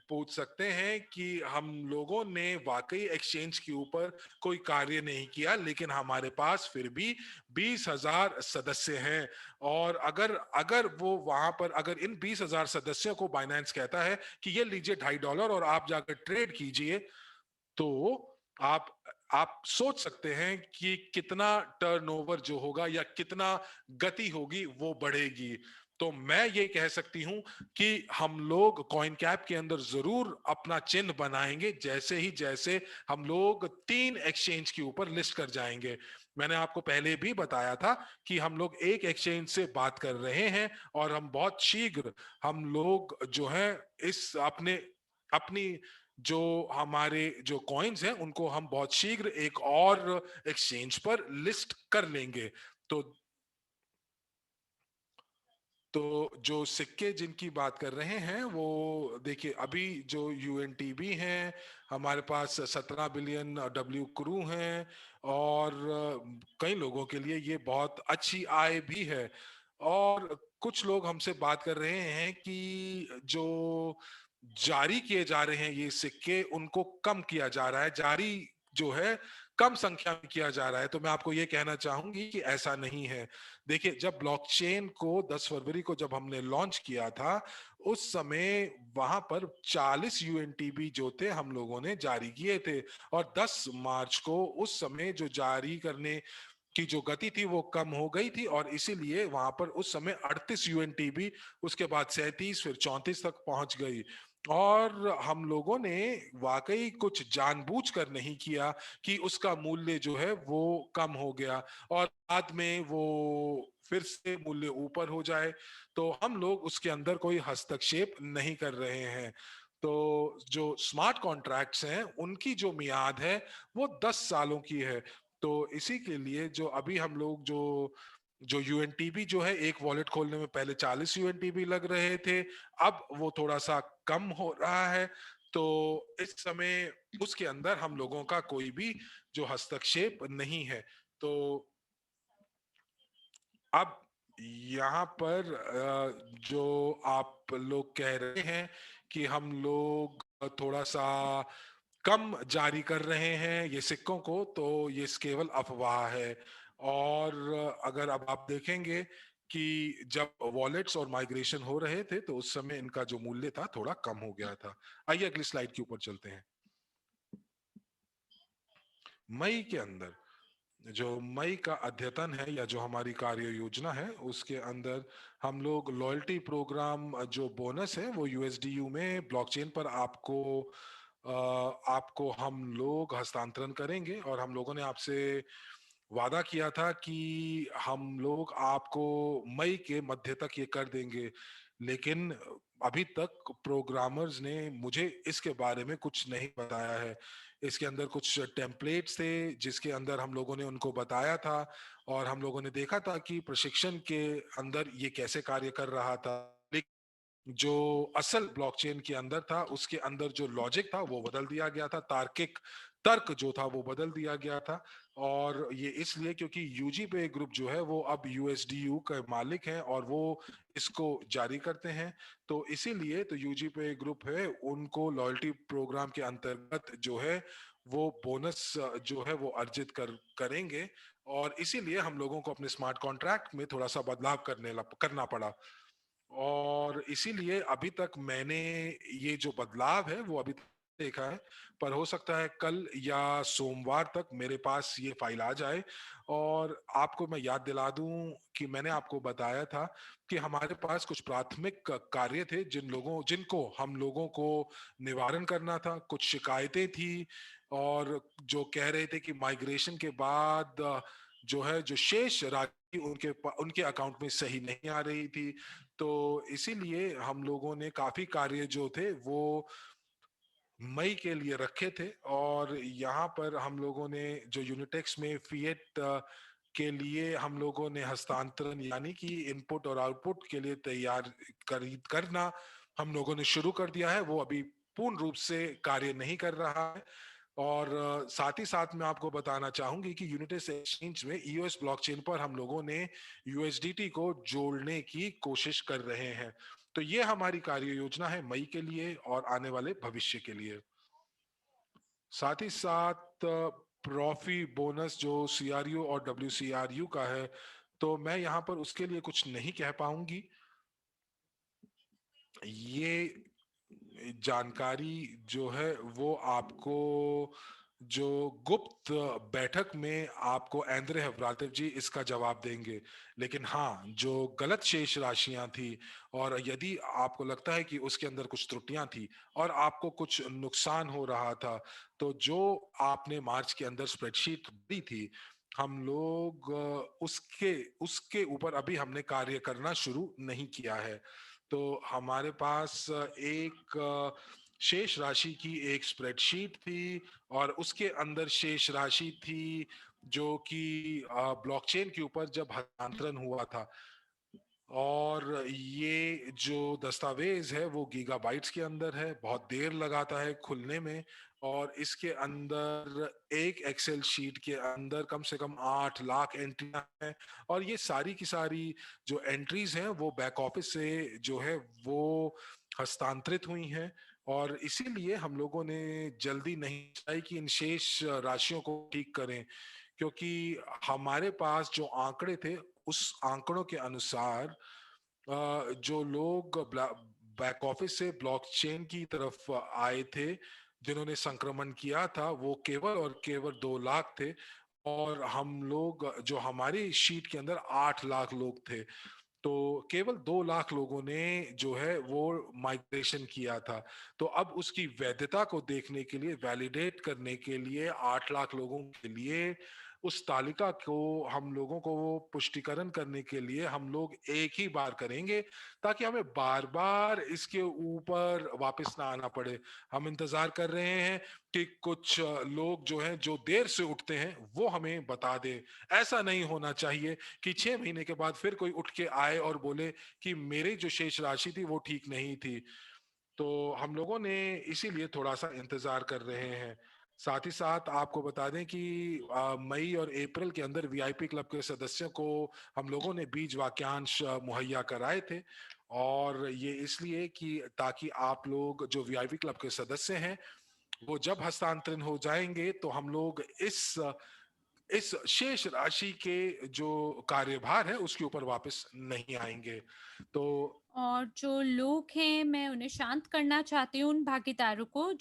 पूछ सकते हैं कि हम लोगों ने वाकई एक्सचेंज के ऊपर कोई कार्य नहीं किया, लेकिन हमारे पास फिर भी 20,000 सदस्य हैं। और अगर अगर वो वहां पर, अगर इन 20,000 सदस्यों को बाइनेंस कहता है कि ये लीजिए $2.5 और आप जाकर ट्रेड कीजिए, तो आप आप सोच सकते हैं कि कितना टर्नओवर जो होगा या कितना गति होगी वो बढ़ेगी। तो मैं ये कह सकती हूं कि हम लोग कॉइन कैप के अंदर जरूर अपना चिन्ह बनाएंगे, जैसे हम लोग 3 एक्सचेंज के ऊपर लिस्ट कर जाएंगे। मैंने आपको पहले भी बताया था कि हम लोग एक एक्सचेंज से बात कर रहे हैं, और हम बहुत शीघ्र हम लोग जो है इस अपने अपनी जो हमारे जो कॉइन्स हैं उनको हम बहुत शीघ्र एक और एक्सचेंज पर लिस्ट कर लेंगे। तो तो जो सिक्के जिनकी बात कर रहे हैं वो देखिए, अभी जो यूएनटीबी हैं, हमारे पास 17 बिलियन डब्ल्यू क्रू हैं, और कई लोगों के लिए ये बहुत अच्छी आय भी है। और कुछ लोग हमसे बात कर रहे हैं कि जो जारी किए जा रहे हैं ये सिक्के, उनको कम किया जा रहा है, जारी जो है कम संख्या में किया जा रहा है। तो मैं आपको ये कहना चाहूंगी कि ऐसा नहीं है। देखिए, जब ब्लॉकचेन को 10 फरवरी को जब हमने लॉन्च किया था, उस समय वहां पर 40 यूएनटीबी जो थे हम लोगों ने जारी किए थे, और 10 मार्च को उस समय जो जारी करने की जो गति थी वो कम हो गई थी, और इसीलिए वहां पर उस समय 38 यूएनटीबी, उसके बाद 37, फिर 34 तक पहुंच गई। और हम लोगों ने वाकई कुछ जानबूझकर नहीं किया कि उसका मूल्य जो है वो कम हो गया और बाद में वो फिर से मूल्य ऊपर हो जाए। तो हम लोग उसके अंदर कोई हस्तक्षेप नहीं कर रहे हैं। तो जो स्मार्ट कॉन्ट्रैक्ट्स हैं उनकी जो मियाद है वो 10 सालों की है। तो इसी के लिए जो अभी हम लोग जो जो यूएनटीबी जो है, एक वॉलेट खोलने में पहले 40 यूएनटीबी लग रहे थे, अब वो थोड़ा सा कम हो रहा है। तो इस समय उसके अंदर हम लोगों का कोई भी जो हस्तक्षेप नहीं है। तो अब यहाँ पर जो आप लोग कह रहे हैं कि हम लोग थोड़ा सा कम जारी कर रहे हैं ये सिक्कों को, तो ये केवल अफवाह है। और अगर अब आप देखेंगे कि जब वॉलेट्स और माइग्रेशन हो रहे थे तो उस समय इनका जो मूल्य था थोड़ा कम हो गया था। आइए अगली स्लाइड के ऊपर चलते हैं। मई के अंदर जो मई का अद्यतन है या जो हमारी कार्य योजना है उसके अंदर हम लोग लॉयल्टी प्रोग्राम जो बोनस है वो यूएसडीयू में ब्लॉकचेन पर आपको हम लोग हस्तांतरण करेंगे। और हम लोगों ने आपसे वादा किया था कि हम लोग आपको मई के मध्य तक ये कर देंगे, लेकिन अभी तक प्रोग्रामर्स ने मुझे इसके बारे में कुछ नहीं बताया है। इसके अंदर कुछ टेम्पलेट्स थे जिसके अंदर हम लोगों ने उनको बताया था, और हम लोगों ने देखा था कि प्रशिक्षण के अंदर ये कैसे कार्य कर रहा था। जो असल ब्लॉकचेन के अंदर था उसके अंदर जो लॉजिक था वो बदल दिया गया था, तार्किक तर्क जो था वो बदल दिया गया था। और ये इसलिए क्योंकि यूजी पे ग्रुप जो है वो अब यूएसडीयू का मालिक है और वो इसको जारी करते हैं। तो इसीलिए तो यूजी पे ग्रुप है, उनको लॉयल्टी प्रोग्राम के अंतर्गत जो है वो बोनस जो है वो अर्जित करेंगे। और इसीलिए हम लोगों को अपने स्मार्ट कॉन्ट्रैक्ट में थोड़ा सा बदलाव करना पड़ा। और इसीलिए अभी तक मैंने ये जो बदलाव है वो अभी तक देखा है, पर हो सकता है कल या सोमवार तक मेरे पास ये फाइल आ जाए। और आपको मैं याद दिला दूं कि मैंने आपको बताया था कि हमारे पास कुछ प्राथमिक कार्य थे जिनको हम लोगों को निवारण करना था। कुछ शिकायतें थी और जो कह रहे थे कि माइग्रेशन के बाद जो है जो शेष राशि उनके अकाउंट में सही नहीं आ रही थी। तो इसीलिए हम लोगों ने काफी कार्य जो थे वो मई के लिए रखे थे। और यहाँ पर हम लोगों ने जो यूनिटेक्स में फिएट के लिए हम लोगों ने हस्तांतरण यानी कि इनपुट और आउटपुट के लिए तैयार खरीद करना हम लोगों ने शुरू कर दिया है। वो अभी पूर्ण रूप से कार्य नहीं कर रहा है। और साथ ही साथ मैं आपको बताना चाहूंगी कि यूनिटेक्स एक्सचेंज में ईओएस ब्लॉकचेन पर हम लोगों ने यूएसडीटी को जोड़ने की कोशिश कर रहे हैं। तो ये हमारी कार्य योजना है मई के लिए और आने वाले भविष्य के लिए। साथ ही साथ प्रॉफी बोनस जो सीआरयू और डब्ल्यूसीआरयू का है, तो मैं यहाँ पर उसके लिए कुछ नहीं कह पाऊंगी। ये जानकारी जो है वो आपको जो गुप्त बैठक में आपको एंद्रे हवरातेव जी इसका जवाब देंगे। लेकिन हाँ, जो गलत शेष राशियां थी और यदि आपको लगता है कि उसके अंदर कुछ त्रुटियां थी और आपको कुछ नुकसान हो रहा था, तो जो आपने मार्च के अंदर स्प्रेडशीट दी थी, हम लोग उसके उसके ऊपर अभी हमने कार्य करना शुरू नहीं किया है। तो हमारे पास एक शेष राशि की एक स्प्रेडशीट थी और उसके अंदर शेष राशि थी जो कि ब्लॉकचेन के ऊपर जब हस्तांतरण हुआ था। और ये जो दस्तावेज है वो गीगाबाइट्स के अंदर है, बहुत देर लगाता है खुलने में। और इसके अंदर एक एक्सेल शीट के अंदर कम से कम 8 लाख एंट्रियां हैं। और ये सारी की सारी जो एंट्रीज हैं वो बैक ऑफिस से जो है वो हस्तांतरित हुई हैं। और इसीलिए हम लोगों ने जल्दी नहीं चाहिए कि इन शेष राशियों को ठीक करें, क्योंकि हमारे पास जो आंकड़े थे उस आंकड़ों के अनुसार जो लोग बैक ऑफिस से ब्लॉकचेन की तरफ आए थे, जिन्होंने संक्रमण किया था, वो केवल और केवल 2 लाख थे। और हम लोग जो हमारी शीट के अंदर 8 लाख लोग थे, तो केवल 2 लाख लोगों ने जो है वो माइग्रेशन किया था। तो अब उसकी वैधता को देखने के लिए, वैलिडेट करने के लिए, 8 लाख लोगों के लिए उस तालिका को हम लोगों को पुष्टिकरण करने के लिए हम लोग एक ही बार करेंगे, ताकि हमें बार बार इसके ऊपर वापस ना आना पड़े। हम इंतजार कर रहे हैं कि कुछ लोग जो हैं जो देर से उठते हैं वो हमें बता दे। ऐसा नहीं होना चाहिए कि 6 महीने के बाद फिर कोई उठ के आए और बोले कि मेरी जो शेष राशि थी वो ठीक नहीं थी। तो हम लोगों ने इसीलिए थोड़ा सा इंतजार कर रहे हैं। साथ ही साथ आपको बता दें कि मई और अप्रैल के अंदर वीआईपी क्लब के सदस्यों को हम लोगों ने बीज वाक्यांश मुहैया कराए थे। और ये इसलिए कि ताकि आप लोग जो वीआईपी क्लब के सदस्य हैं वो जब हस्तांतरण हो जाएंगे तो हम लोग इस शेष राशि के जो कार्यभार है उसके ऊपर वापस नहीं आएंगे। तो और जो लोग हैं, मैं उन्हें शांत करना चाहती हूँ उन भागीदारों को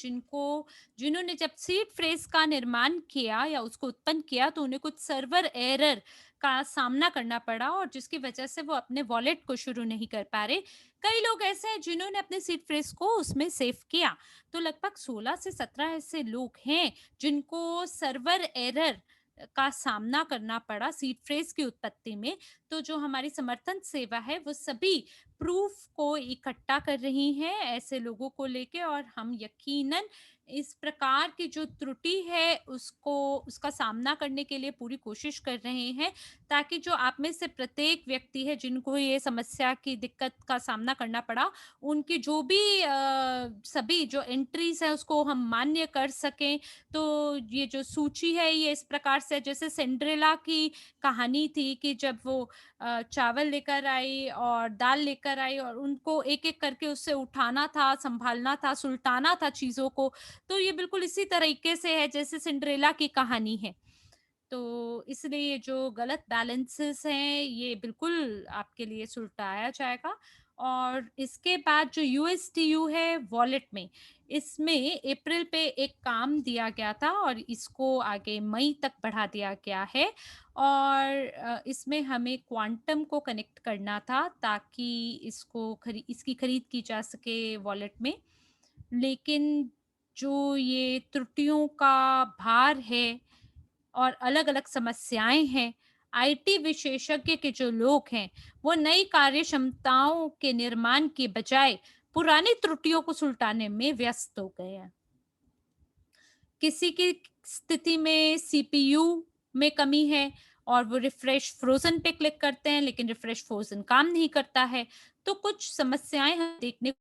जिन्होंने जब सीड फ्रेज़ का निर्माण किया या उसको उत्पन्न किया, तो उन्हें कुछ सर्वर एरर का सामना करना पड़ा और जिसकी वजह से वो अपने वॉलेट को शुरू नहीं कर पा रहे। कई लोग ऐसे हैं जिन्होंने अपने सीड फ्रेज़ को उसमें सेव किया। तो लगभग 16 से 17 ऐसे लोग हैं जिनको सर्वर एरर का सामना करना पड़ा सीड फ्रेज़ की उत्पत्ति में। तो जो हमारी समर्थन सेवा है, वो सभी प्रूफ को इकट्ठा कर रही हैं ऐसे लोगों को लेके, और हम यकीनन इस प्रकार की जो त्रुटि है उसको उसका सामना करने के लिए पूरी कोशिश कर रहे हैं, ताकि जो आप में से प्रत्येक व्यक्ति है जिनको ये समस्या की दिक्कत का सामना करना पड़ा, उनकी जो भी सभी जो एंट्रीज है उसको हम मान्य कर सकें। तो ये जो सूची है ये इस प्रकार से, जैसे सिंड्रेला की कहानी थी कि जब वो चावल लेकर आई और दाल लेकर आई और उनको एक-एक करके उससे उठाना था, सँभालना था, सुलटाना था चीज़ों को। तो ये बिल्कुल इसी तरीके से है जैसे सिंड्रेला की कहानी है। तो इसलिए ये जो गलत बैलेंसेस हैं, ये बिल्कुल आपके लिए सुलटाया जाएगा। और इसके बाद जो यूएसटीयू है वॉलेट में, इसमें अप्रैल पे एक काम दिया गया था और इसको आगे मई तक बढ़ा दिया गया है। और इसमें हमें क्वांटम को कनेक्ट करना था ताकि इसकी खरीद की जा सके वॉलेट में। लेकिन जो ये त्रुटियों का भार है और अलग-अलग समस्याएँ हैं, आईटी विशेषज्ञ के जो लोग हैं, वो नई कार्यक्षमताओं के निर्माण के बजाय पुरानी त्रुटियों को सुलटाने में व्यस्त हो गए हैं। किसी की स्थिति में सीपीयू में कमी है और वो रिफ्रेश फ्रोज़न पे क्लिक करते हैं, लेकिन रिफ्रेश फ्रोज़न काम नहीं करता है। तो कुछ समस्याएँ हम देखने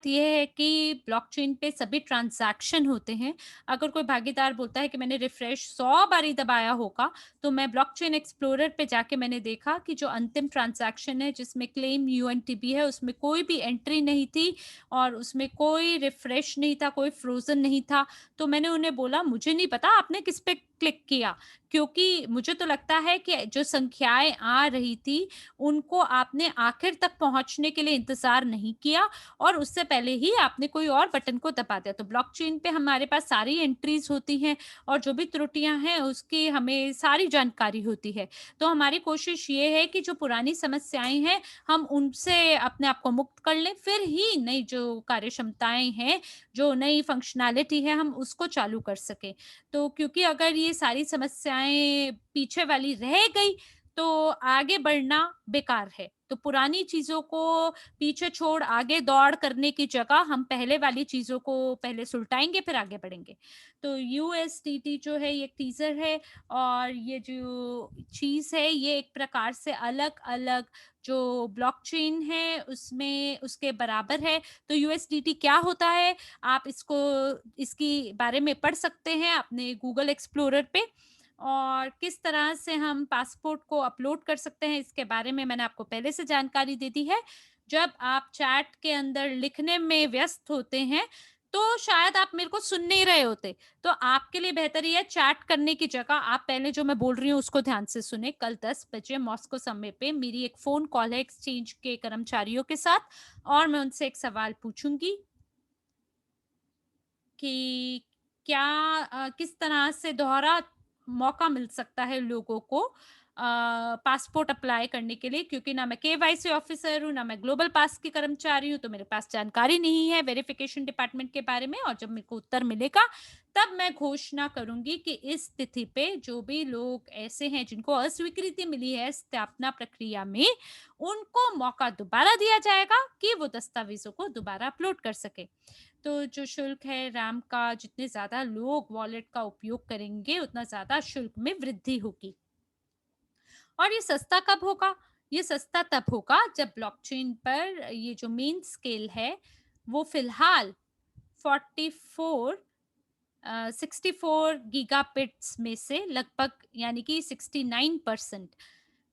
ये है कि ब्लॉकचेन पे सभी ट्रांज़ैक्शन होते हैं। अगर कोई भागीदार बोलता है कि मैंने रिफ्रेश 100 बारी दबाया होगा, तो मैं ब्लॉकचेन एक्सप्लोरर पे जाके मैंने देखा कि जो अंतिम ट्रांज़ैक्शन है जिसमें क्लेम यूएनटीबी है, उसमें कोई भी एंट्री नहीं थी और उसमें कोई रिफ्रेश नहीं था, कोई फ्रोज़न नहीं था। तो मैंने उन्हें बोला, मुझे नहीं पता आपने किस पे क्लिक किया, क्योंकि मुझे तो लगता है कि जो संख्याएँ आ रही थी, उनको आपने आखिर तक पहुँचने के लिए इंतज़ार नहीं किया और उससे पहले ही आपने कोई और बटन को दबा दिया। तो ब्लॉकचेन पे हमारे पास सारी एंट्रीज़ होती हैं और जो भी त्रुटियाँ हैं उसकी हमें सारी जानकारी होती है। तो हमारी कोशिश ये है कि जो पुरानी समस्याएँ हैं हम उनसे अपने आप को मुक्त कर लें, फिर ही नई जो कार्यक्षमताएँ हैं, जो नई फंक्शनैलिटी है हम उसको चालू कर सकें। तो क्योंकि अगर ये सारी समस्याएँ पीछे वाली रह गई तो आगे बढ़ना बेकार है। तो पुरानी चीज़ों को पीछे छोड़ आगे दौड़ करने की जगह हम पहले वाली चीज़ों को पहले सुलटाएँगे फिर आगे बढ़ेंगे। तो यूएसडीटी जो है ये एक टीज़र है और ये जो चीज़ है ये एक प्रकार से अलग-अलग जो ब्लॉकचेन है उसमें उसके बराबर है। तो यूएसडीटी क्या होता है? आप इसको इसकी बारे में पढ़ सकते हैं अपने गूगल एक्सप्लोरर पे और किस तरह से हम पासपोर्ट को अपलोड कर सकते हैं इसके बारे में मैंने आपको पहले से जानकारी दे दी है। जब आप चैट के अंदर लिखने में व्यस्त होते हैं, तो शायद आप मेरे को सुन नहीं रहे होते। तो आपके लिए बेहतर ये है चैट करने की जगह आप पहले जो मैं बोल रही हूँ उसको ध्यान से सुनें। कल 10 बजे मॉस्को समय पे मेरी एक फ़ोन कॉल है एक्सचेंज के कर्मचारियों के साथ और मैं उनसे एक सवाल पूछूँगी कि क्या किस तरह से दोहरा मौका मिल सकता है लोगों को पासपोर्ट अप्लाई करने के लिए क्योंकि ना मैं केवाईसी ऑफिसर हूँ, ना मैं ग्लोबल पास की कर्मचारी हूँ, तो मेरे पास जानकारी नहीं है वेरिफिकेशन डिपार्टमेंट के बारे में और जब मेरे को उत्तर मिलेगा, तब मैं घोषणा करूँगी कि इस तिथि पे जो भी लोग ऐसे हैं जिनको अस्वीकृति मिली है स्थापना प्रक्रिया में, उनको मौका दोबारा दिया जाएगा कि वो दस्तावेज़ों को दोबारा अपलोड कर सकें। तो जो शुल्क है रैम का जितने ज़्यादा लोग वॉलेट का उपयोग करेंगे, उतना ज़्यादा शुल्क में वृद्धि होगी। और ये सस्ता कब होगा? ये सस्ता तब होगा जब ब्लॉकचेन पर ये जो मेन स्केल है, वो फ़िलहाल 44 64 गीगाबिट्स में से लगभग यानी कि 69%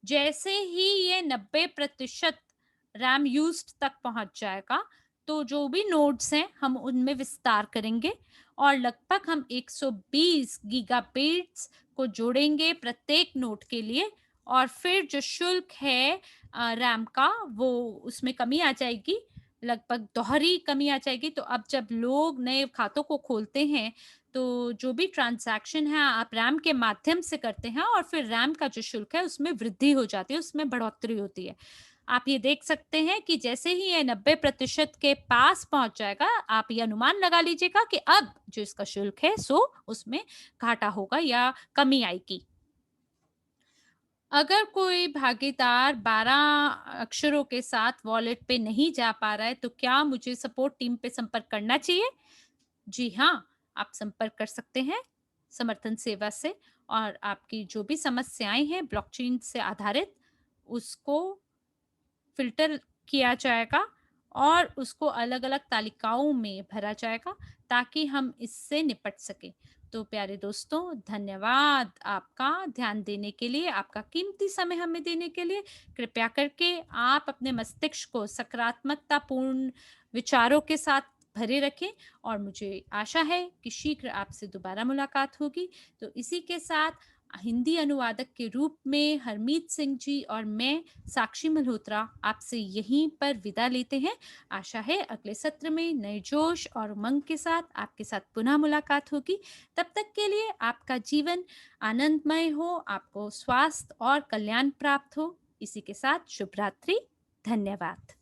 जैसे ही ये 90% रैम यूज्ड तक पहुंच जाएगा, तो जो भी नोड्स हैं हम उनमें विस्तार करेंगे और लगभग हम 120 गीगाबिट्स को जोड़ेंगे प्रत्येक नोड के लिए और फिर जो शुल्क है रैम का वो उसमें कमी आ जाएगी, लगभग दोहरी कमी आ जाएगी। तो अब जब लोग नए खातों को खोलते हैं, तो जो भी ट्रांज़ैक्शन है आप रैम के माध्यम से करते हैं और फिर रैम का जो शुल्क है उसमें वृद्धि हो जाती है, उसमें बढ़ोतरी होती है। आप ये देख सकते हैं कि जैसे ही ये 90% के पास पहुँच जाएगा, आप ये अनुमान लगा लीजिएगा कि अब जो इसका शुल्क है सो उसमें घाटा होगा या कमी आएगी। अगर कोई भागीदार 12 अक्षरों के साथ वॉलेट पे नहीं जा पा रहा है, तो क्या मुझे सपोर्ट टीम पे संपर्क करना चाहिए? जी हाँ, आप संपर्क कर सकते हैं समर्थन सेवा से और आपकी जो भी समस्याएँ हैं ब्लॉकचेन से आधारित, उसको फ़िल्टर किया जाएगा और उसको अलग-अलग तालिकाओं में भरा जाएगा ताकि हम इससे निपट सकें। तो प्यारे दोस्तों, धन्यवाद आपका ध्यान देने के लिए, आपका कीमती समय हमें देने के लिए। कृपया करके आप अपने मस्तिष्क को सकारात्मकतापूर्ण विचारों के साथ भरे रखें और मुझे आशा है कि शीघ्र आपसे दोबारा मुलाकात होगी। तो इसी के साथ हिंदी अनुवादक के रूप में हरमीत सिंह जी और मैं साक्षी मल्होत्रा आपसे यहीं पर विदा लेते हैं। आशा है अगले सत्र में नए जोश और उमंग के साथ आपके साथ पुनः मुलाकात होगी। तब तक के लिए आपका जीवन आनंदमय हो, आपको स्वास्थ्य और कल्याण प्राप्त हो। इसी के साथ शुभ रात्रि। धन्यवाद।